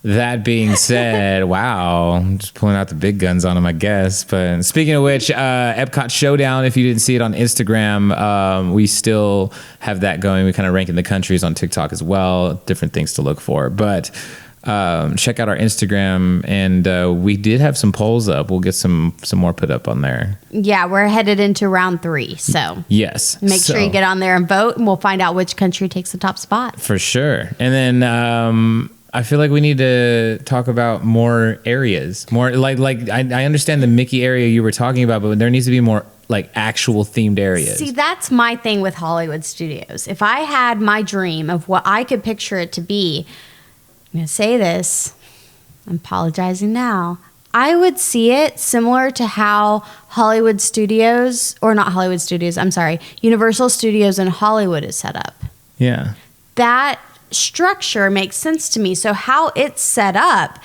That being said, wow, I'm just pulling out the big guns on them, I guess. But speaking of which, Epcot Showdown, if you didn't see it on Instagram, we still have that going. We kind of rank in the countries on TikTok as well, different things to look for. But check out our Instagram, and we did have some polls up. We'll get some more put up on there.
Yeah, we're headed into round 3, so
yes,
make sure you get on there and vote, and we'll find out which country takes the top spot.
For sure. And then I feel like we need to talk about more areas. More like I understand the Mickey area you were talking about, but there needs to be more like actual themed areas.
See, that's my thing with Hollywood Studios. If I had my dream of what I could picture it to be, I'm going to say this, I'm apologizing now. I would see it similar to how Hollywood Studios, or not Hollywood Studios, I'm sorry, Universal Studios in Hollywood is set up.
Yeah.
That structure makes sense to me. So how it's set up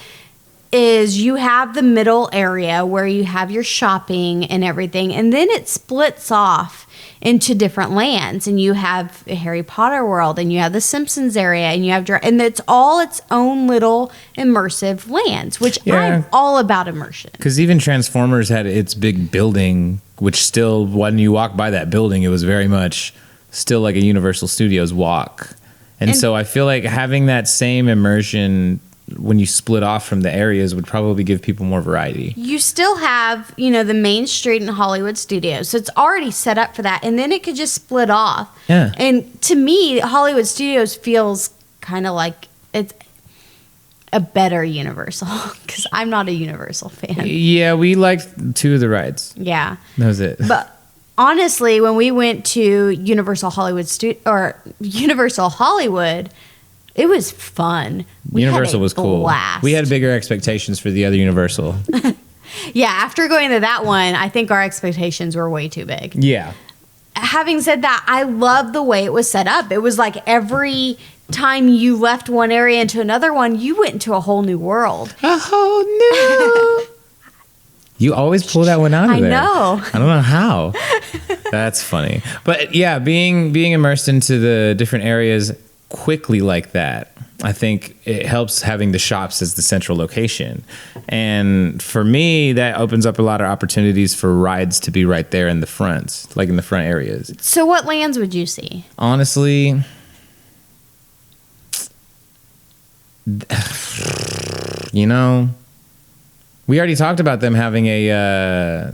is you have the middle area where you have your shopping and everything, and then it splits off into different lands, and you have a Harry Potter world, and you have the Simpsons area, and you have and it's all its own little immersive lands, which I'm all about immersion.
Because even Transformers had its big building, which still, when you walk by that building, it was very much still like a Universal Studios walk. And so I feel like having that same immersion when you split off from the areas would probably give people more variety.
You still have, the main street in Hollywood Studios. So it's already set up for that. And then it could just split off.
Yeah.
And to me, Hollywood Studios feels kind of like it's a better Universal, because I'm not a Universal fan.
Yeah, we liked 2 of the rides.
Yeah.
That was it.
But honestly, when we went to Universal Hollywood, it was fun.
Universal was cool.
Blast.
We had bigger expectations for the other Universal.
Yeah, after going to that one, I think our expectations were way too big.
Yeah.
Having said that, I love the way it was set up. It was like every time you left one area into another one, you went into a whole new world.
A whole new. You always pull that one out of there.
I know.
I don't know how. That's funny. But yeah, being immersed into the different areas quickly like that, I think it helps having the shops as the central location. And for me, that opens up a lot of opportunities for rides to be right there in the fronts, like in the front areas.
So what lands would you see?
Honestly, we already talked about them having a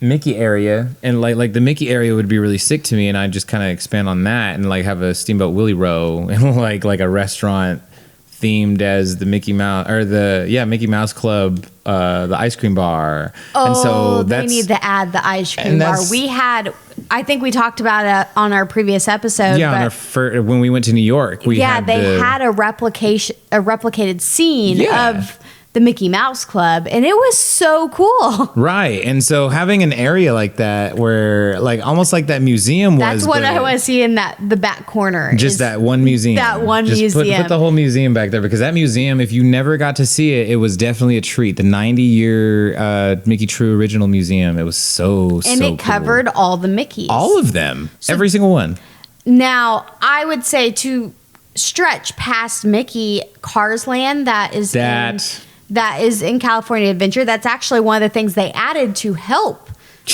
Mickey area, and like the Mickey area would be really sick to me, and I'd just kind of expand on that and like have a Steamboat Willie Row and like a restaurant themed as the Mickey Mouse or the Mickey Mouse Club, the ice cream bar.
Oh,
and so
they need to add the ice cream bar. We had, I think we talked about it on our previous episode.
Yeah, when we went to New York,
they had a replicated scene of the Mickey Mouse Club, and it was so cool.
Right. And so having an area like that where like almost like that museum was.
That's what I want to see in the back corner.
Just that one museum.
Museum.
Put the whole museum back there, because that museum, if you never got to see it, it was definitely a treat. The 90-year Mickey True Original Museum. It was so
it covered all the Mickeys.
All of them. Every single one.
Now, I would say to stretch past Mickey, Cars Land, that is in California Adventure. That's actually one of the things they added to help.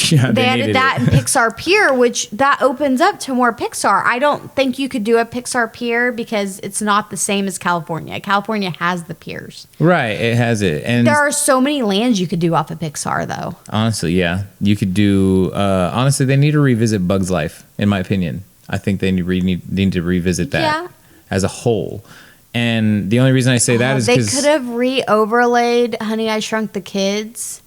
Yeah,
they added that in Pixar Pier, which that opens up to more Pixar. I don't think you could do a Pixar Pier because it's not the same as California. California has the piers.
Right, it has it. And
there are so many lands you could do off of Pixar, though.
Honestly, yeah. You could do... honestly, they need to revisit Bug's Life, in my opinion. I think they need to revisit that as a whole. And the only reason I say that is because...
They could have re-overlaid Honey, I Shrunk the Kids.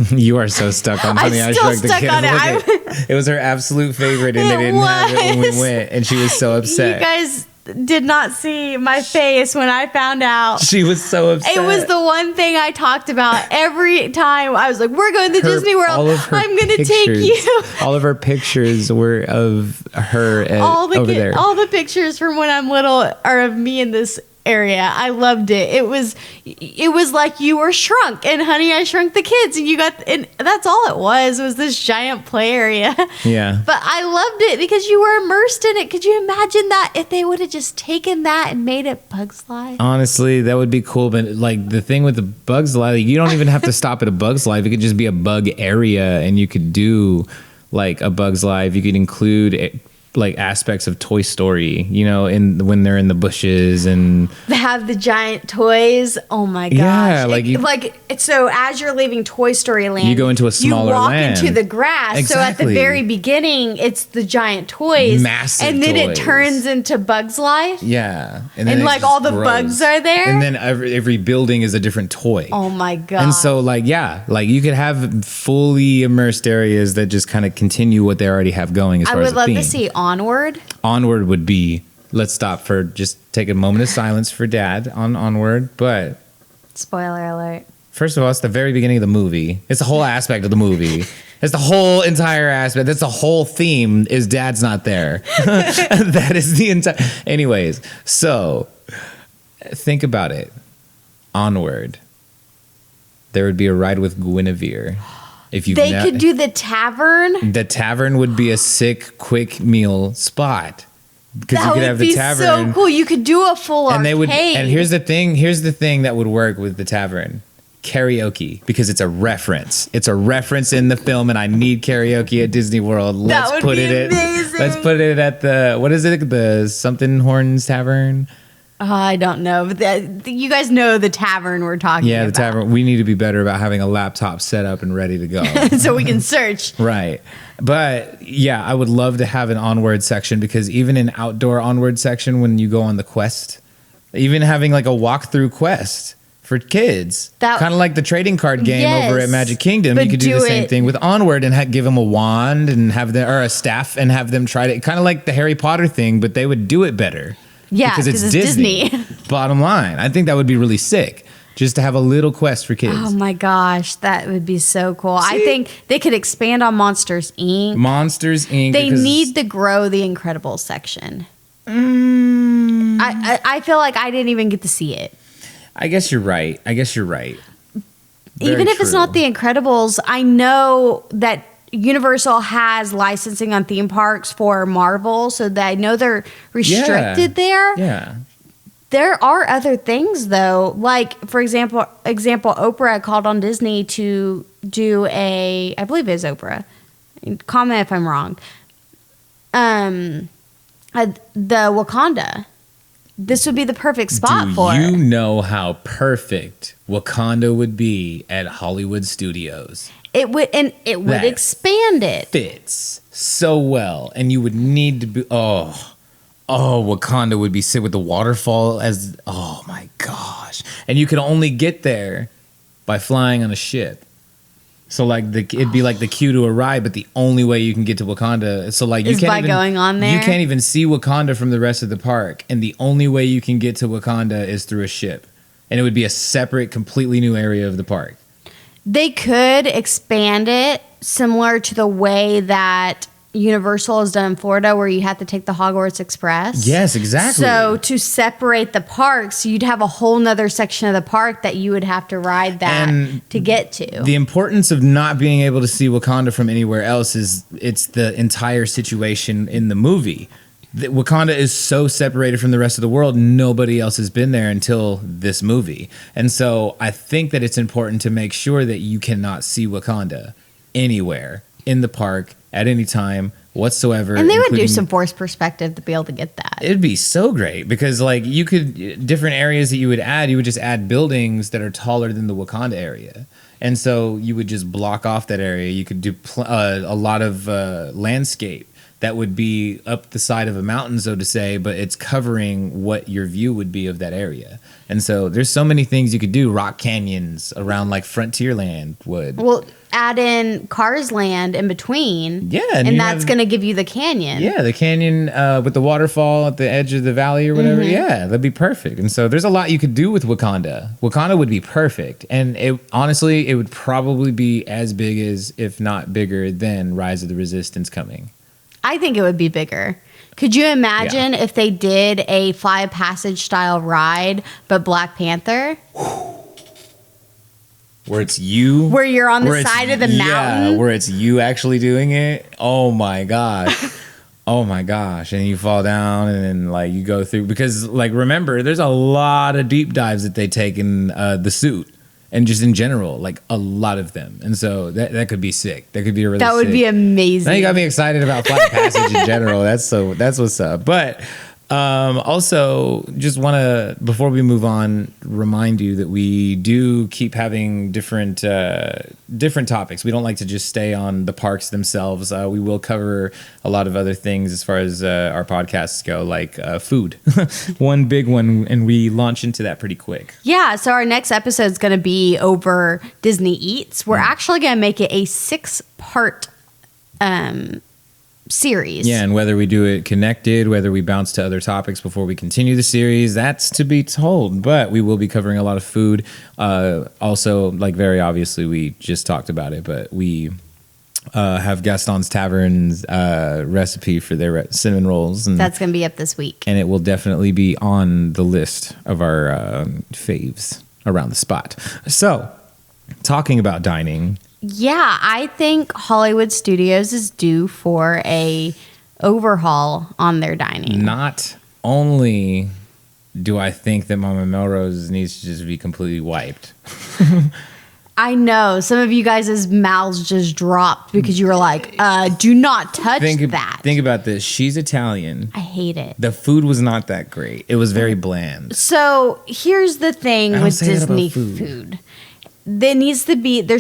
You are so stuck on Honey, I Shrunk the Kids. It was her absolute favorite, and they didn't have it when we went, and she was so upset.
You guys did not see my face when I found out.
She was so upset.
It was the one thing I talked about every time. I was like, we're going to Disney World. I'm going to take you.
All of her pictures were of her over there.
All the pictures from when I'm little are of me in this area. I loved it. It was like you were shrunk and Honey, I Shrunk the Kids, and that's all it was this giant play area.
Yeah.
But I loved it because you were immersed in it. Could you imagine that if they would have just taken that and made it Bugs Life?
Honestly, that would be cool. But like the thing with the Bugs Life, you don't even have to stop at a Bugs Life. It could just be a bug area, and you could do like a Bugs Life. You could include like aspects of Toy Story, when they're in the bushes and
they have the giant toys. Oh my gosh!
Yeah,
so as you're leaving Toy Story Land,
you go into a smaller land.
You walk into the grass.
Exactly.
So at the very beginning, it's the giant toys,
massive,
and then
toys.
It turns into Bugs Life.
Yeah,
and like all the bugs are there,
and then every building is a different toy.
Oh my god!
And so you could have fully immersed areas that just kind of continue what they already have going. As far as
I would love
theme.
to see Onward.
Onward would be, let's stop for just take a moment of silence for Dad on Onward. But
spoiler alert.
First of all, it's the very beginning of the movie. It's the whole aspect of the movie. It's the whole entire aspect. That's the whole theme is Dad's not there. That is the entire. Anyways, so think about it. Onward. There would be a ride with Guinevere. If you
could do the tavern.
The tavern would be a sick, quick meal spot because you could have the tavern.
That would be so cool. You could do a full arcade.
And here's the thing. Here's the thing that would work with the tavern: karaoke, because it's a reference. It's a reference in the film, and I need karaoke at Disney World. Let's put it at the what is it? The something Horns Tavern.
I don't know, but you guys know the tavern we're talking about.
Yeah, the tavern. We need to be better about having a laptop set up and ready to go.
So we can search.
Right. But yeah, I would love to have an Onward section, because even an outdoor Onward section, when you go on the quest, even having like a walkthrough quest for kids, kind of like the trading card game over at Magic Kingdom, you could do the same thing with Onward and give them a wand and or a staff and have them try to, kind of like the Harry Potter thing, but they would do it better.
Yeah, because it's Disney.
Bottom line, I think that would be really sick, just to have a little quest for kids.
Oh my gosh, that would be so cool. See? I think they could expand on Monsters, Inc.
Monsters, Inc.
They need to grow the Incredibles section. I feel like I didn't even get to see it.
I guess you're right. Very
Even if
true.
it's not the Incredibles, I know that Universal has licensing on theme parks for Marvel, so that I know they're restricted there.
Yeah.
There are other things though, like for example, Oprah called on Disney to do I believe it is Oprah. Comment if I'm wrong. The Wakanda. This would be the perfect spot for it.
Do you know how perfect Wakanda would be at Hollywood Studios?
It would, and it would expand it.
Fits so well, and you would need to be. Wakanda would be sit with the waterfall as. Oh my gosh! And you could only get there by flying on a ship. So it'd be like the queue to a ride, but the only way you can get to Wakanda, so like you can't
going on there.
You can't even see Wakanda from the rest of the park, and the only way you can get to Wakanda is through a ship, and it would be a separate, completely new area of the park.
They could expand it similar to the way that Universal has done in Florida, where you have to take the Hogwarts Express.
Yes, exactly.
So to separate the parks, you'd have a whole nother section of the park that you would have to ride that to get to.
The importance of not being able to see Wakanda from anywhere else is it's the entire situation in the movie. Wakanda is so separated from the rest of the world, nobody else has been there until this movie. And so I think that it's important to make sure that you cannot see Wakanda anywhere in the park at any time whatsoever.
And they would do some forced perspective to be able to get that.
It'd be so great, because like you could, different areas that you would just add buildings that are taller than the Wakanda area. And so you would just block off that area. You could do a lot of landscape that would be up the side of a mountain, so to say, but it's covering what your view would be of that area. And so there's so many things you could do. Rock canyons around like Frontierland would.
Well, add in Cars Land in between.
Yeah.
And that's going to give you the canyon.
Yeah, the canyon with the waterfall at the edge of the valley or whatever. Mm-hmm. Yeah, that'd be perfect. And so there's a lot you could do with Wakanda. Wakanda would be perfect. And honestly, it would probably be as big as, if not bigger than, Rise of the Resistance coming.
I think it would be bigger. Could you imagine if they did a Flight of Passage style ride, but Black Panther?
Where it's you.
Where you're on the side of the mountain.
Yeah, where it's you actually doing it. Oh my gosh. Oh my gosh. And you fall down and then like you go through, because like remember, there's a lot of deep dives that they take in the suit. And just in general, like a lot of them. And so that could be sick. That could be really
That would
sick.
be amazing.
Now you got me excited about Flight of Passage in general. That's what's up. But also, just want to, before we move on, remind you that we do keep having different topics. We don't like to just stay on the parks themselves. We will cover a lot of other things as far as our podcasts go, like food. One big one, and we launch into that pretty quick.
Yeah, so our next episode is going to be over Disney Eats. We're actually going to make it a 6-part series.
Yeah, and whether we do it connected, whether we bounce to other topics before we continue the series, that's to be told. But we will be covering a lot of food. Also, like very obviously, we just talked about it, but we have Gaston's Tavern's recipe for their cinnamon rolls. And
that's going to be up this week.
And it will definitely be on the list of our faves around the spot. So, talking about dining...
Yeah, I think Hollywood Studios is due for a overhaul on their dining.
Not only do I think that Mama Melrose needs to just be completely wiped.
I know. Some of you guys' mouths just dropped because you were like, do not touch that.
Think about this. She's Italian.
I hate it.
The food was not that great. It was very bland.
So here's the thing with Disney food. There's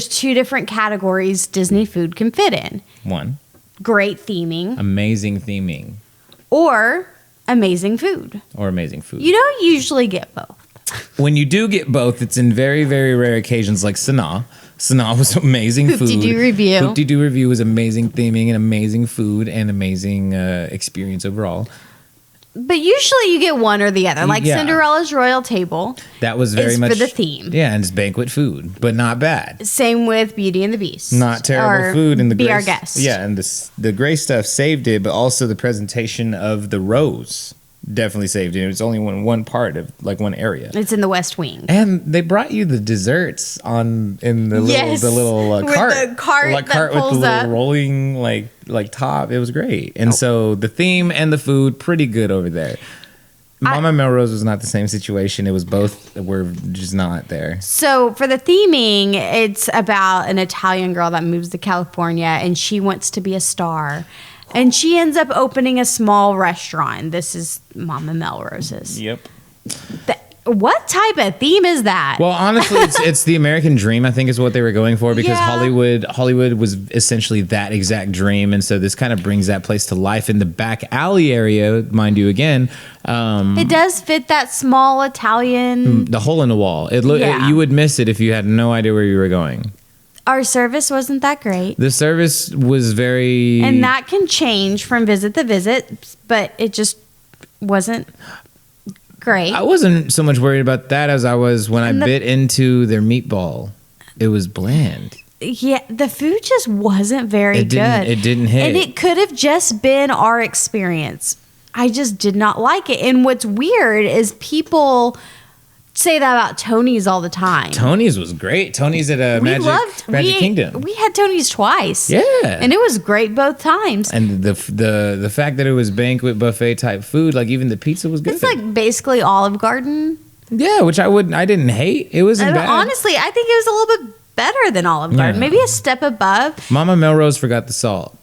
2 different categories Disney food can fit in.
1,
great theming.
Amazing theming.
Or amazing food.
Or amazing food.
You don't usually get both.
When you do get both, it's in very, very rare occasions like Sanaa. Sanaa was amazing food.
Hoop-de-doo review.
Hoop-de-doo review was amazing theming and amazing food and amazing experience overall.
But usually you get one or the other. Like Cinderella's Royal Table.
That was very much
for the theme.
Yeah, and it's banquet food, but not bad.
Same with Beauty and the Beast.
Not terrible food. And the
Be
gray,
Our Guest.
Yeah, and the gray stuff saved it, but also the presentation of the rose definitely saved it. It's only one part of like one area.
It's in the West Wing.
And they brought you the desserts in the little cart.
With the cart
like
that
cart
pulls
with the
up.
little rolling like top. It was great. And so the theme and the food pretty good over there. Mama Melrose was not the same situation. It was both were just not there.
So for the theming, it's about an Italian girl that moves to California and she wants to be a star. And she ends up opening a small restaurant. This is Mama Melrose's.
Yep.
What type of theme is that?
Well, honestly, it's the American dream, I think, is what they were going for, because Hollywood was essentially that exact dream. And so this kind of brings that place to life in the back alley area, mind you, again.
It does fit that small Italian...
The hole in the wall. You would miss it if you had no idea where you were going.
Our service wasn't that great.
The service was very...
And that can change from visit to visit, but it just wasn't... great.
I wasn't so much worried about that as I was when I bit into their meatball. It was bland.
Yeah, the food just wasn't very good.
It didn't hit.
And it could have just been our experience. I just did not like it. And what's weird is people say that about Tony's all the time.
Tony's was great. Tony's at a Magic Kingdom.
We had Tony's twice.
Yeah.
And it was great both times.
And the fact that it was banquet buffet type food, like even the pizza was good.
It's like basically Olive Garden.
Yeah, which I didn't hate. It wasn't bad.
Honestly, I think it was a little bit better than Olive Garden. Maybe a step above.
Mama Melrose forgot the salt.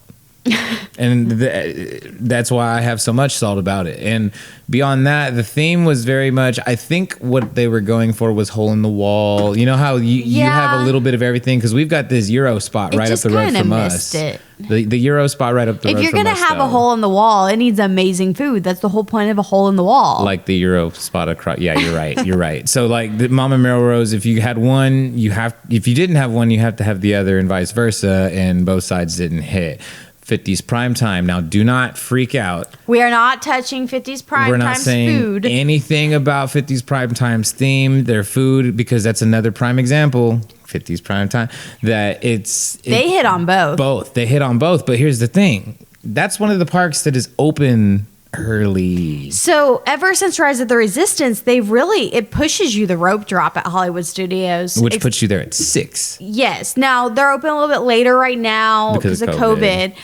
And that's why I have so much salt about it. And beyond that, the theme was very much, I think what they were going for was hole in the wall. You know how you have a little bit of everything, because we've got this Euro spot right up the road from us. The Euro spot right up the road from us.
If you're going to have a hole in the wall, it needs amazing food. That's the whole point of a hole in the wall.
Like the Euro spot across. Yeah, you're right. You're right. So like the Mama Melrose, if you had one, if you didn't have one, you have to have the other and vice versa. And both sides didn't hit. 50s prime time. Now, do not freak out.
We are not touching 50s prime
We're not
time's
saying
food.
anything about 50s prime time's theme, their food, because that's another prime example. 50s prime time. That they
hit on both.
They hit on both. But here's the thing. That's one of the parks that is open early.
So ever since Rise of the Resistance, it pushes you the rope drop at Hollywood Studios.
Which puts you there at 6.
Yes. Now they're open a little bit later right now because of COVID.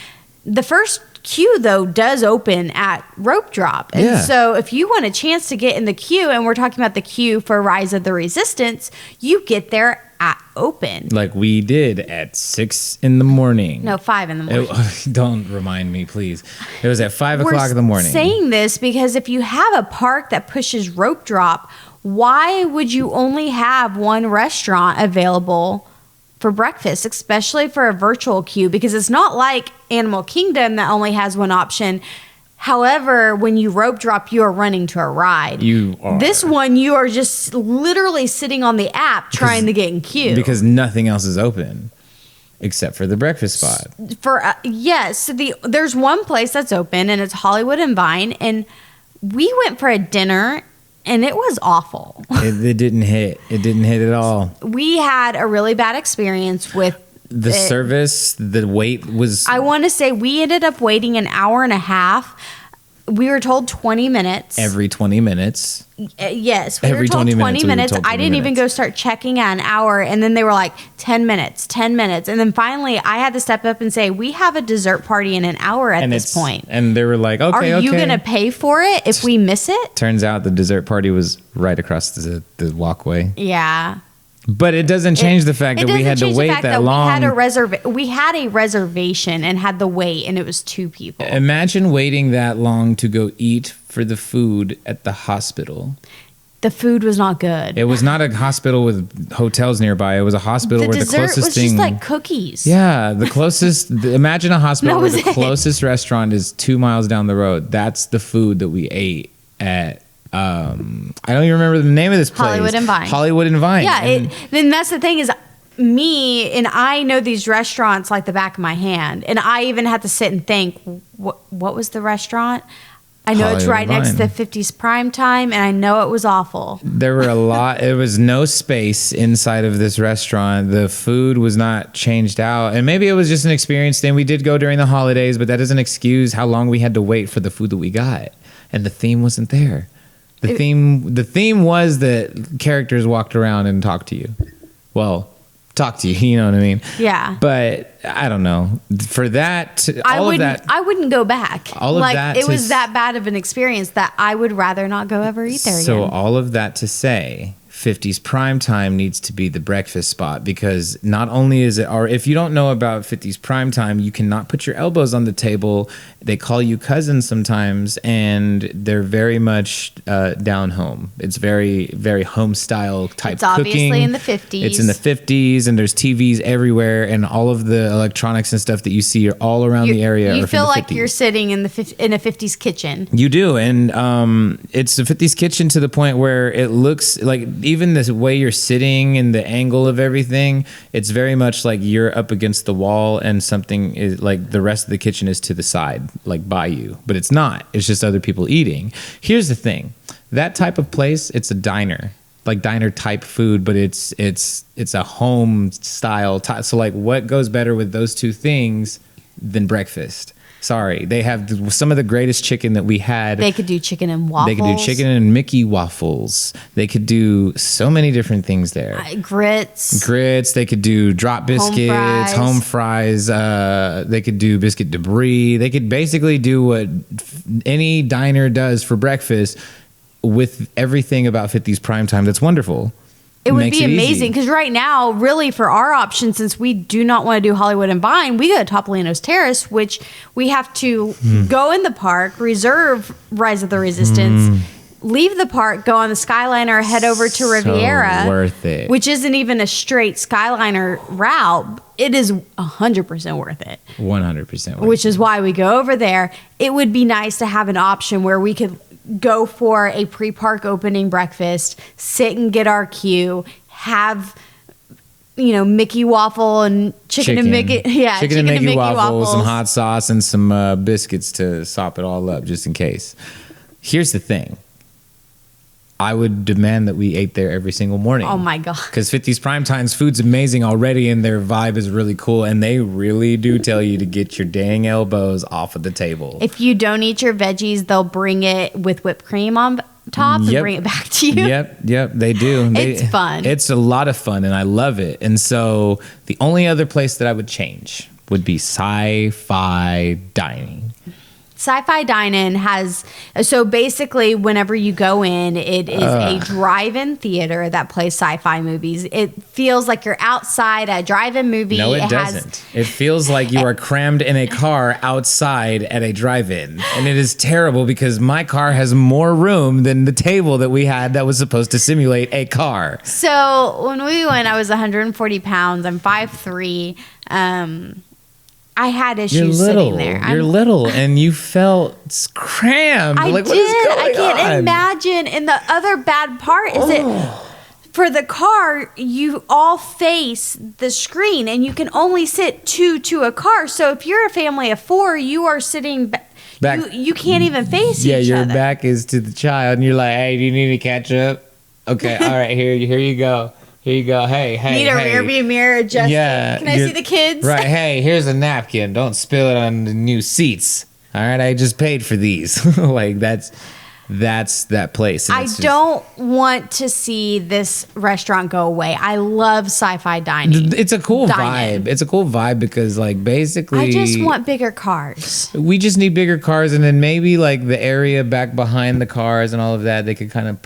The first queue though does open at rope drop. And so if you want a chance to get in the queue, and we're talking about the queue for Rise of the Resistance, you get there at open.
Like we did at 6 in the morning.
No, 5 in the morning.
Don't remind me, please. It was at 5 o'clock in the morning.
Saying this because if you have a park that pushes rope drop, why would you only have one restaurant available for breakfast, especially for a virtual queue? Because it's not like Animal Kingdom that only has one option. However, when you rope drop, you are running to a ride.
You are.
This one, you are just literally sitting on the app trying to get in queue.
Because nothing else is open except for the breakfast spot.
Yes, there's one place that's open, and it's Hollywood and Vine. And we went for a dinner, and it was awful.
It didn't hit. It didn't hit at all.
We had a really bad experience with
the service. The wait was...
I want to say we ended up waiting an hour and a half. We were told 20 minutes.
Every 20 minutes.
Yes. We were told 20 minutes. I didn't even go start checking at an hour. And then they were like, 10 minutes, 10 minutes. And then finally, I had to step up and say, we have a dessert party in an hour at this point.
And they were like, okay,
Are you going to pay for it if we miss it?
Turns out the dessert party was right across the walkway.
Yeah.
But it doesn't change the fact that we had to wait that long.
We had a reservation and had the wait, and it was 2 people.
Imagine waiting that long to go eat for the food at the hospital.
The food was not good.
It was not a hospital with hotels nearby. It was a hospital where the closest thing...
was just like cookies.
Yeah, the closest... imagine a hospital where the closest restaurant is 2 miles down the road. That's the food that we ate at... I don't even remember the name of this place.
Hollywood and Vine.
Hollywood and Vine.
Yeah, then that's the thing is me, and I know these restaurants like the back of my hand, and I even had to sit and think, what was the restaurant? I know it's right next to 50s Prime Time, and I know it was awful.
There were there was no space inside of this restaurant. The food was not changed out, and maybe it was just an experience thing. We did go during the holidays, but that doesn't excuse how long we had to wait for the food that we got, and the theme wasn't there. The theme was that characters walked around and talked to you. Well, talk to you, you know what I mean?
Yeah.
But I don't know. For that,
I wouldn't go back. It was that bad of an experience that I would rather not go ever eat there again.
So all of that to say, 50s Prime Time needs to be the breakfast spot, because not only is it, or if you don't know about 50s Prime Time, you cannot put your elbows on the table. They call you cousins sometimes, and they're very much down home. It's very, very home style type cooking. It's
obviously in the 50s.
It's in the 50s, and there's TVs everywhere, and all of the electronics and stuff that you see are all around the area.
You feel like
50s.
You're sitting in a 50s kitchen.
You do, and it's a 50s kitchen to the point where it looks like, even the way you're sitting and the angle of everything, it's very much like you're up against the wall and something is like the rest of the kitchen is to the side, like by you. But it's not. It's just other people eating. Here's the thing. That type of place, it's a diner. Like diner type food, but it's a home style. So like, what goes better with those two things than breakfast? Sorry, they have some of the greatest chicken that we had.
They could do chicken and waffles.
They could do chicken and Mickey waffles. They could do so many different things there.
Grits.
They could do drop biscuits, home fries. They could do biscuit debris. They could basically do what any diner does for breakfast with everything about 50s Prime Time. That's wonderful.
It would be amazing, because right now, really, for our option, since we do not want to do Hollywood and Vine, we go to Topolino's Terrace, which we have to go in the park, reserve Rise of the Resistance, leave the park, go on the Skyliner, head over to Riviera.
So worth it.
Which isn't even a straight Skyliner route. It is 100% worth it.
100% worth it.
Which is why we go over there. It would be nice to have an option where we could go for a pre-park opening breakfast, sit and get our queue, have, Mickey waffle and chicken and Mickey,
chicken and Mickey waffles, some hot sauce, and some biscuits to sop it all up, just in case. Here's the thing: I would demand that we ate there every single morning.
Oh my God.
Because 50's Primetime's food's amazing already, and their vibe is really cool. And they really do tell you to get your dang elbows off of the table.
If you don't eat your veggies, they'll bring it with whipped cream on top and bring it back to you.
Yep, they do.
It's fun.
It's a lot of fun, and I love it. And so the only other place that I would change would be Sci-Fi Dining.
Sci-Fi Dine-In has, so basically whenever you go in, it is a drive-in theater that plays sci-fi movies. It feels like you're outside a drive-in movie.
No, it doesn't. It feels like you are crammed in a car outside at a drive-in. And it is terrible because my car has more room than the table that we had that was supposed to simulate a car.
So when we went, I was 140 pounds. I'm 5'3". I had issues sitting there.
You're little, and you felt crammed.
I
like,
did.
What is going
I can't
on?
imagine. And the other bad part is that for the car, you all face the screen, and you can only sit two to a car. So if you're a family of 4, you are sitting back. You can't even face each other.
Yeah, your back is to the child, and you're like, hey, do you need to catch up? Okay, all right, here you go. Here you go. Hey.
Need a rear view mirror adjustment.
Yeah.
Can I see the kids?
Right. Hey, here's a napkin. Don't spill it on the new seats. All right. I just paid for these. Like that's that place. And
I don't want to see this restaurant go away. I love Sci-Fi Dining.
It's a cool vibe. It's a cool vibe because like basically
I just want bigger cars.
We just need bigger cars, and then maybe like the area back behind the cars and all of that, they could kind of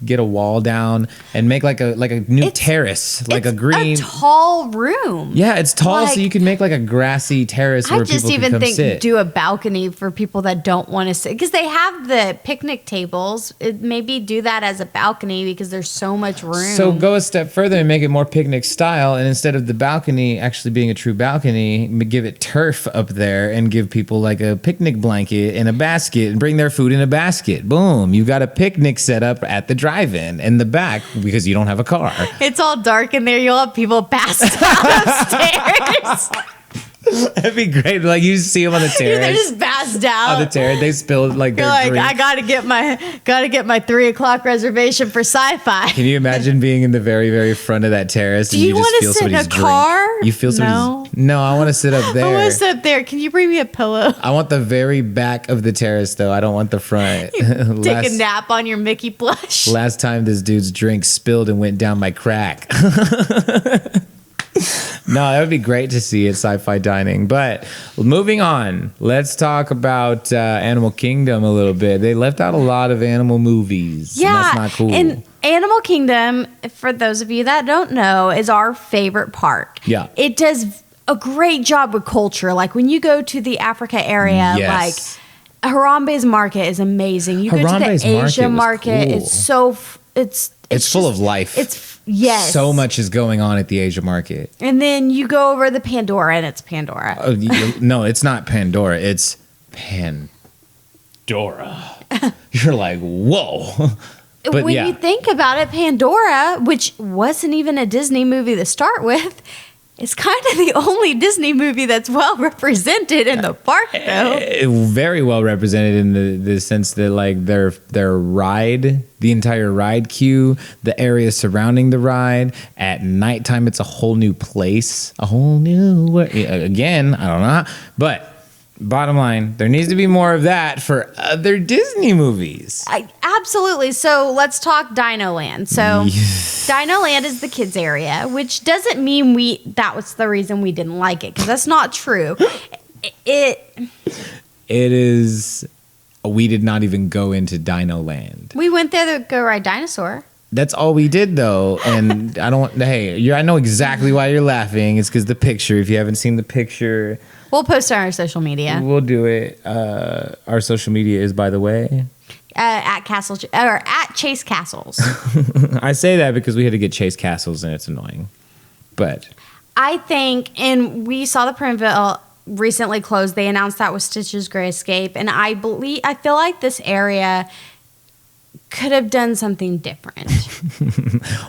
get a wall down and make like a new terrace, like a green,
tall room.
Yeah, it's tall, so you can make like a grassy terrace where people can come sit.
Do a balcony for people that don't want to sit, because they have the picnic tables. Maybe do that as a balcony because there's so much room.
So go a step further and make it more picnic style, and instead of the balcony actually being a true balcony, give it turf up there and give people like a picnic blanket and a basket and bring their food in a basket. Boom, you got a picnic set up at the drive-in in the back because you don't have a car.
It's all dark in there. You'll have people passed out upstairs.
That'd be great. Like you see them on the terrace.
They're just passed out
on the terrace. They spilled like their
like,
drink.
I gotta get my 3:00 reservation for Sci-Fi.
Can you imagine being in the very, very front of that terrace?
Do you want to sit in a car?
You feel somebody's. No, I want to sit up there.
I want to sit up there. Can you bring me a pillow?
I want the very back of the terrace, though. I don't want the front.
Take a nap on your Mickey plush.
Last time this dude's drink spilled and went down my crack. No, that would be great to see at Sci-Fi Dining. But moving on, let's talk about Animal Kingdom a little bit. They left out a lot of animal movies.
Yeah,
and that's not cool.
And Animal Kingdom, for those of you that don't know, is our favorite park.
Yeah.
It does a great job with culture. Like when you go to the Africa area,
yes.
like Harambe's Market is amazing. You
Harambe's
go to the Asia Market,
cool.
it's so... It's
full of life.
Yes.
So much is going on at the Asia Market.
And then you go over the Pandora, and it's Pandora.
No, it's not Pandora. It's Pandora. You're like, whoa. But
when you think about it, Pandora, which wasn't even a Disney movie to start with, is kind of the only Disney movie that's well represented in the park, though.
Very well represented in the sense that like their ride, the entire ride queue, the area surrounding the ride. At nighttime, it's a whole new place, a whole new. Again, I don't know, but. Bottom line, there needs to be more of that for other Disney movies.
Absolutely. So let's talk Dino Land. So Dino Land is the kids area, which doesn't mean that was the reason we didn't like it, because that's not true. It is.
We did not even go into Dino Land.
We went there to go ride dinosaur.
That's all we did, though, and I don't. Hey, I know exactly why you're laughing. It's because the picture. If you haven't seen the picture,
we'll post it on our social media.
We'll do it. Our social media is, by the way,
at Castle or at Chase Castles.
I say that because we had to get Chase Castles, and it's annoying. But
I think, and we saw the Printville recently closed. They announced that was Stitch's Great Escape, and I feel like this area could have done something different.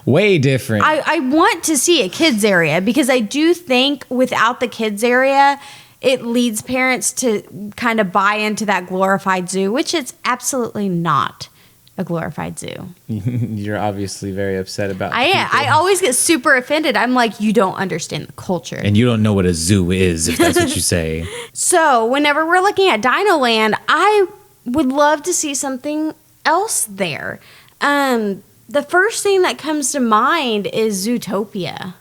Way different.
I want to see a kids area, because I do think without the kids area, it leads parents to kind of buy into that glorified zoo, which it's absolutely not. a glorified zoo.
You're obviously very upset about
I am.
people.
I always get super offended. I'm like, you don't understand the culture.
And you don't know what a zoo is, if that's what you say.
So whenever we're looking at Dino Land, I would love to see something else there. The first thing that comes to mind is Zootopia.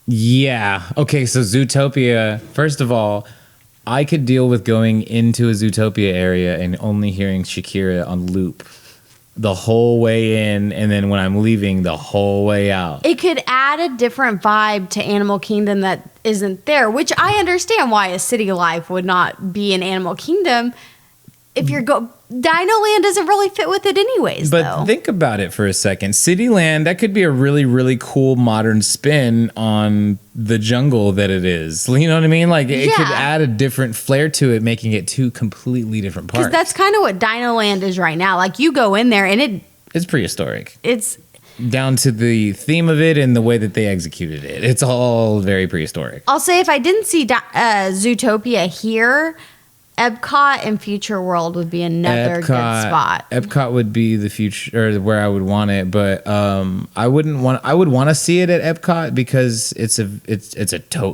Yeah. Okay, so Zootopia, first of all, I could deal with going into a Zootopia area and only hearing Shakira on loop the whole way in, and then when I'm leaving, the whole way out.
It could add a different vibe to Animal Kingdom that isn't there, which I understand why a city life would not be an Animal Kingdom. If you're Dino Land doesn't really fit with it anyways,
But
though.
think about it for a second. Cityland, that could be a really, really cool modern spin on the jungle that it is. You know what I mean? Like, it could
Yeah.
add a different flair to it, making it two completely different parts.
Because that's kind of what Dino Land is right now. Like, you go in there and
It's prehistoric.
it's
Down to the theme of it and the way that they executed it. It's all very prehistoric.
I'll say if I didn't see Zootopia here, Epcot and Future World would be another good spot.
Epcot would be the future, or where I would want it, but I would want to see it at Epcot because it's a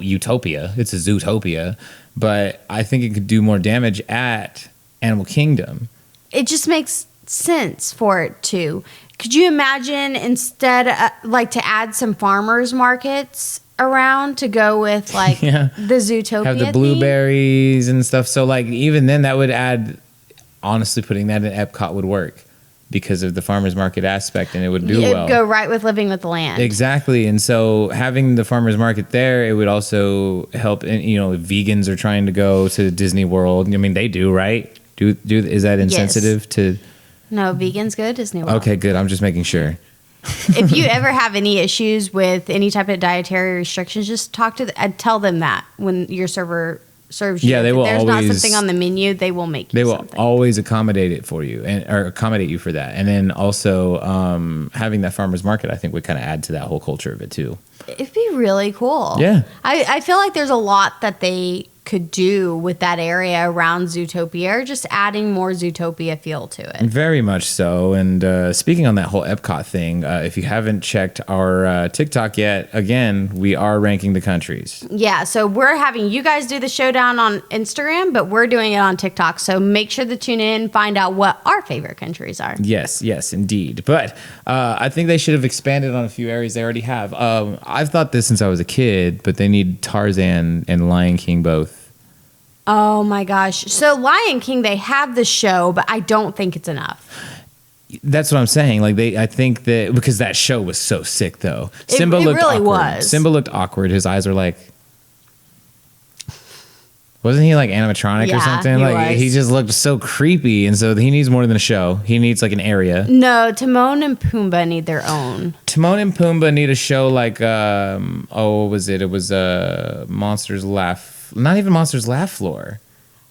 utopia. It's a zootopia, but I think it could do more damage at Animal Kingdom.
It just makes sense for it to. Could you imagine instead, like, to add some farmers markets around to go with, like,
Yeah.
the Zootopia
Have the
theme?
blueberries and stuff. So like even then that would add, honestly, putting that in Epcot would work because of the farmers market aspect, and it would do
It'd
well.
go right with Living with the Land.
Exactly. And so having the farmers market there, it would also help. And, if vegans are trying to go to Disney World, I mean, they do, right? Is that insensitive to?
No, vegans go to Disney World.
Okay, good. I'm just making sure.
If you ever have any issues with any type of dietary restrictions, just tell them that when your server serves you.
Yeah, they
If
will
there's
always-
not something on the menu, they will make you
They will
something.
always accommodate it for you or accommodate you for that. And then also having that farmers market, I think, would kind of add to that whole culture of it too.
It'd be really cool.
Yeah.
I feel like there's a lot that they could do with that area around Zootopia, or just adding more Zootopia feel to it.
Very much so. And speaking on that whole Epcot thing, if you haven't checked our TikTok yet, again, we are ranking the countries.
Yeah, so we're having you guys do the showdown on Instagram, but we're doing it on TikTok. So make sure to tune in, find out what our favorite countries are.
Yes, indeed. But I think they should have expanded on a few areas they already have. I've thought this since I was a kid, but they need Tarzan and Lion King both.
Oh my gosh. So Lion King, they have the show, but I don't think it's enough.
That's what I'm saying. Like I think that because that show was so sick, though. Simba
it
looked
really
awkward.
was.
Simba looked awkward. His eyes were like, wasn't he like animatronic or
Yeah,
something?
he
Like
was.
he just looked so creepy, and so he needs more than a show. He needs like an area.
No, Timon and Pumbaa need their own.
Timon and Pumbaa need a show like what was it? It was Monsters Laugh. Not even Monsters Laugh Floor.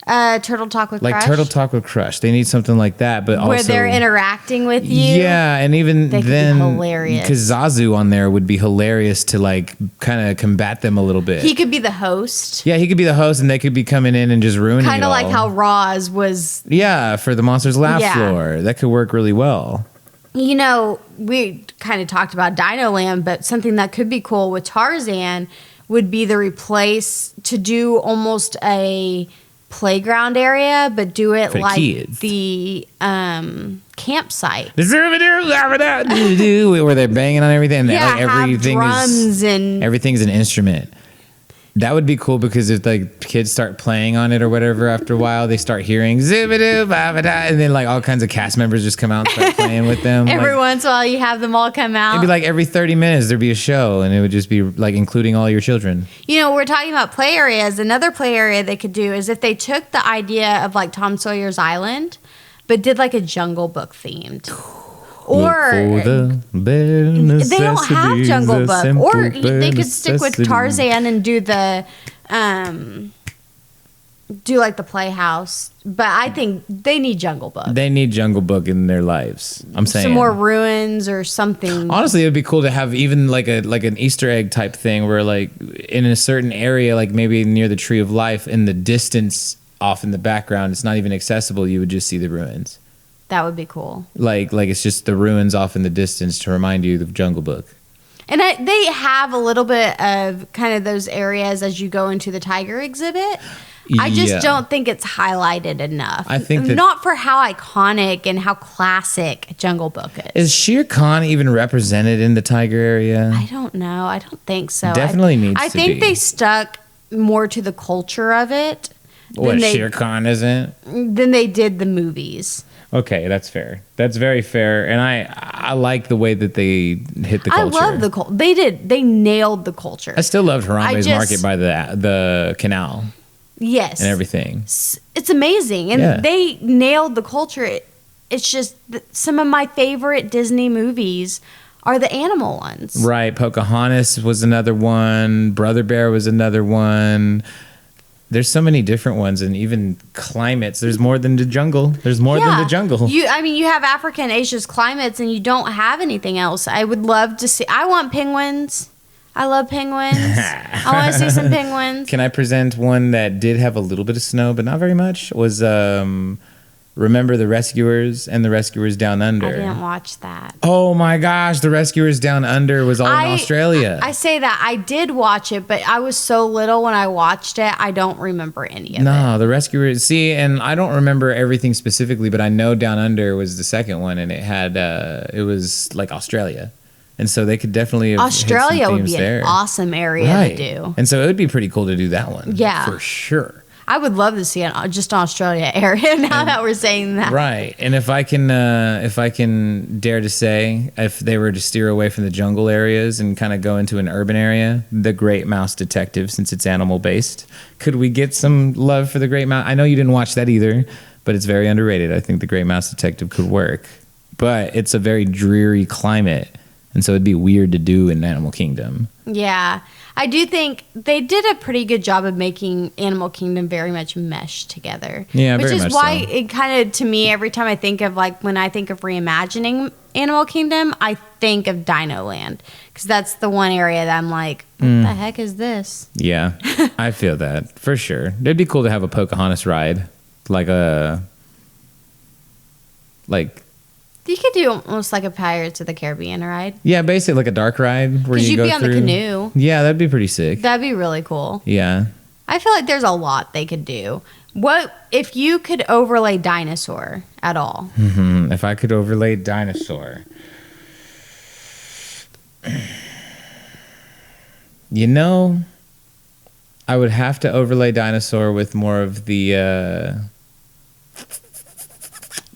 Turtle Talk with
Like
Crush.
Turtle Talk with Crush. They need something like that, but
where
also
they're interacting with you.
Yeah, and even
They could be
then,
hilarious.
because Zazu on there would be hilarious to like kind of combat them a little bit.
He could be the host.
Yeah, he could be the host, and they could be coming in and just ruining
Kind
it
of like
all.
how Roz was.
Yeah, for the Monsters Laugh
Yeah.
Floor, that could work really well.
You know, we kind of talked about Dino Land, but something that could be cool with Tarzan would be to do almost a playground area, but do it
For
like
kids.
the campsite.
Where they're banging on everything, and
Yeah,
like
have
everything
drums
is
and
everything's an instrument. That would be cool because if like kids start playing on it or whatever, after a while they start hearing zibidoo ba-ba-da, and then like all kinds of cast members just come out and start playing with them.
every
Like,
once in a while you have them all come out.
it'd be like every 30 minutes there'd be a show, and it would just be like including all your children.
You know, we're talking about play areas. Another play area they could do is if they took the idea of like Tom Sawyer's Island, but did like a Jungle Book themed. Or
Look for the bare
they don't have
necessities,
Jungle
the
Book.
simple
Or
bare
they could stick with
necessities.
Tarzan and do the do like the Playhouse. But I think they need Jungle Book.
They need Jungle Book in their lives. I'm saying
Some more ruins or something.
Honestly, it would be cool to have even like an Easter egg type thing where like in a certain area, like maybe near the Tree of Life, in the distance off in the background, it's not even accessible. You would just see the ruins.
That would be cool.
Like it's just the ruins off in the distance to remind you of the Jungle Book.
And they have a little bit of kind of those areas as you go into the tiger exhibit. I just don't think it's highlighted enough.
I think that,
not for how iconic and how classic Jungle Book is.
Is Shere Khan even represented in the tiger area?
I don't know. I don't think so.
Definitely needs to be.
I think they stuck more to the culture of it.
What, Shere Khan isn't?
Than they did the movies.
Okay, that's fair. That's very fair, and I like the way that they hit the culture.
I love the culture. They nailed the culture.
I still loved Harambe's Market by the canal.
Yes,
and everything.
It's amazing, and they nailed the culture. It's just some of my favorite Disney movies are the animal ones.
Right, Pocahontas was another one. Brother Bear was another one. There's so many different ones, and even climates. There's more than the jungle. There's more than the jungle.
You have Africa and Asia's climates, and you don't have anything else. I would love to see. I want penguins. I love penguins. I want to see some penguins.
Can I present one that did have a little bit of snow, but not very much? Was Remember the Rescuers and the Rescuers Down Under?
I didn't watch that.
Oh my gosh, the Rescuers Down Under was all in Australia.
I say that. I did watch it, but I was so little when I watched it, I don't remember any of it.
No, the Rescuers. See, and I don't remember everything specifically, but I know Down Under was the second one, and it was like Australia. And so they could definitely have
Australia would be
an
awesome area to do.
And so it would be pretty cool to do that one.
Yeah.
For sure.
I would love to see it just an Australia area now that we're saying that.
Right. And if I can dare to say, if they were to steer away from the jungle areas and kind of go into an urban area, the Great Mouse Detective, since it's animal based, could we get some love for the Great Mouse? I know you didn't watch that either, but it's very underrated. I think the Great Mouse Detective could work. But it's a very dreary climate, and so it'd be weird to do in Animal Kingdom. Yeah.
I do think they did a pretty good job of making Animal Kingdom very much mesh together.
Yeah,
which
very
is
much
why
so.
it kind of, to me, every time I think of when I think of reimagining Animal Kingdom, I think of Dino Land, because that's the one area that I'm like, what the heck is this?
Yeah, I feel that for sure. It'd be cool to have a Pocahontas ride,
You could do almost like a Pirates of the Caribbean ride.
Yeah, basically like a dark ride where you go
you'd be on the canoe.
Yeah, that'd be pretty sick.
That'd be really cool.
Yeah.
I feel like there's a lot they could do. What if you could overlay dinosaur at all?
Mm-hmm. If I could overlay dinosaur. I would have to overlay dinosaur with more of the...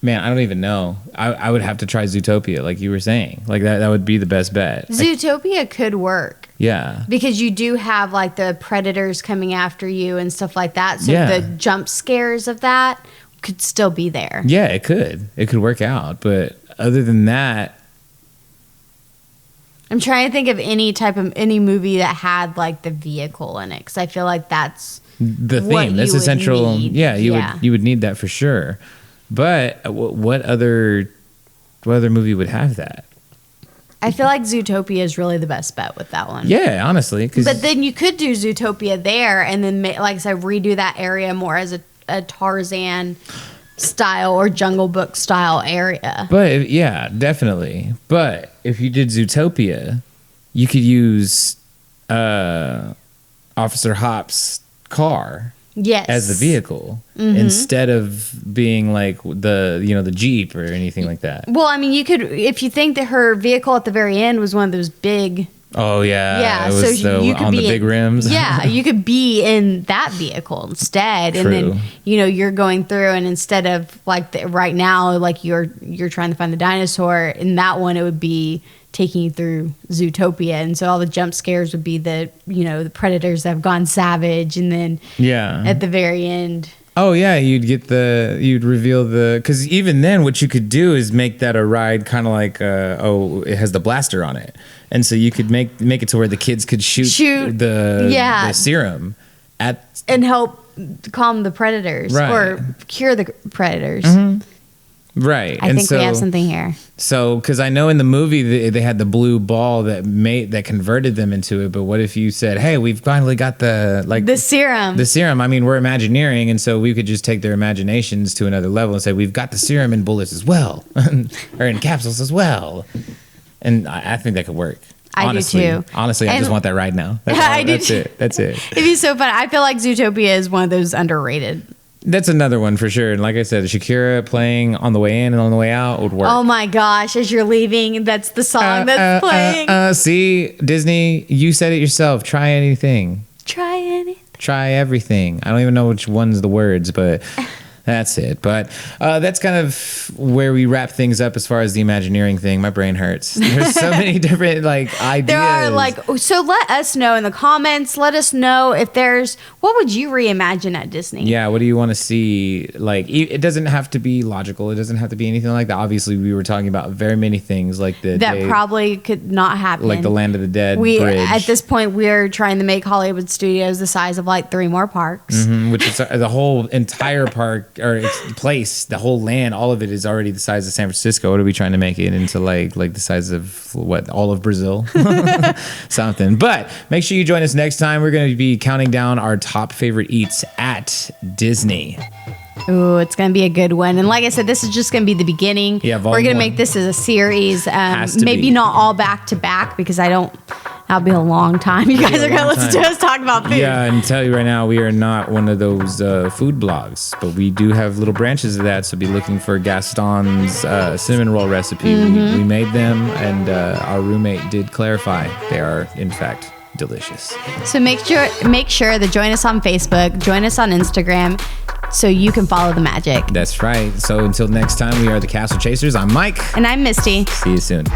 Man, I don't even know. I would have to try Zootopia, like you were saying. Like that would be the best bet.
Zootopia could work.
Yeah.
Because you do have like the predators coming after you and stuff like that. So the jump scares of that could still be there.
Yeah, it could. It could work out. But other than that,
I'm trying to think of any movie that had like the vehicle in it, because I feel like that's
the theme. That's the central.
Need.
Yeah, you would need that for sure. But what other movie would have that?
I feel like Zootopia is really the best bet with that one.
Yeah, honestly.
But then you could do Zootopia there, and then, like I said, redo that area more as a Tarzan style or Jungle Book style area.
But yeah, definitely. But if you did Zootopia, you could use Officer Hop's car.
Yes.
As the vehicle, instead of being like the Jeep or anything like that.
Well, I mean, you could, if you think that her vehicle at the very end was one of those big.
Oh yeah.
Yeah.
It was
so you could
on
be
the big rims.
Yeah, you could be in that vehicle instead,
True.
and then you're going through, and instead of like right now, like you're trying to find the dinosaur. In that one, it would be taking you through Zootopia, and so all the jump scares would be the predators that have gone savage, and then at the very end.
Oh yeah, you'd reveal because even then what you could do is make that a ride kind of like it has the blaster on it, and so you could make it to where the kids could shoot the serum and
help calm the predators or cure the predators.
Right.
I think we have something here.
So, because I know in the movie they had the blue ball that converted them into it. But what if you said, "Hey, we've finally got the
serum"?
The serum. I mean, we're Imagineering, and so we could just take their imaginations to another level and say, "We've got the serum in bullets as well, or in capsules as well." And I think that could work. Honestly,
do too.
Honestly, I just want that right now. That's it. That's it.
It'd be so fun. I feel like Zootopia is one of those underrated.
That's another one for sure. And like I said, Shakira playing on the way in and on the way out would work.
Oh my gosh, as you're leaving, that's the song that's playing.
See, Disney, you said it yourself. Try anything.
Try anything.
Try everything. I don't even know which one's the words, but that's it. But that's kind of where we wrap things up as far as the Imagineering thing. My brain hurts. There's so many different ideas.
There are so let us know in the comments. Let us know if what would you reimagine at Disney?
Yeah, what do you want to see? It doesn't have to be logical. It doesn't have to be anything like that. Obviously, we were talking about very many things
probably could not happen.
Like the Land of the Dead bridge.
At this point, we're trying to make Hollywood Studios the size of 3 more parks.
Which is the whole entire park or place, the whole land, all of it is already the size of San Francisco. What are we trying to make it into like the size of all of Brazil? Something. But make sure you join us next time. We're going to be counting down our top favorite eats at Disney.
Ooh, it's going to be a good one. And like I said, this is just going to be the beginning.
Yeah,
we're going to make this as a series. Maybe not all back to back because that'll be a long time. You guys are going to listen to us talk about food.
Yeah, and tell you right now, we are not one of those food blogs, but we do have little branches of that. So be looking for Gaston's cinnamon roll recipe. We made them, and our roommate did clarify they are, in fact, delicious.
So make sure to join us on Facebook, join us on Instagram, so you can follow the magic.
That's right. So until next time, we are the Castle Chasers. I'm Mike.
And I'm Misty.
See you soon.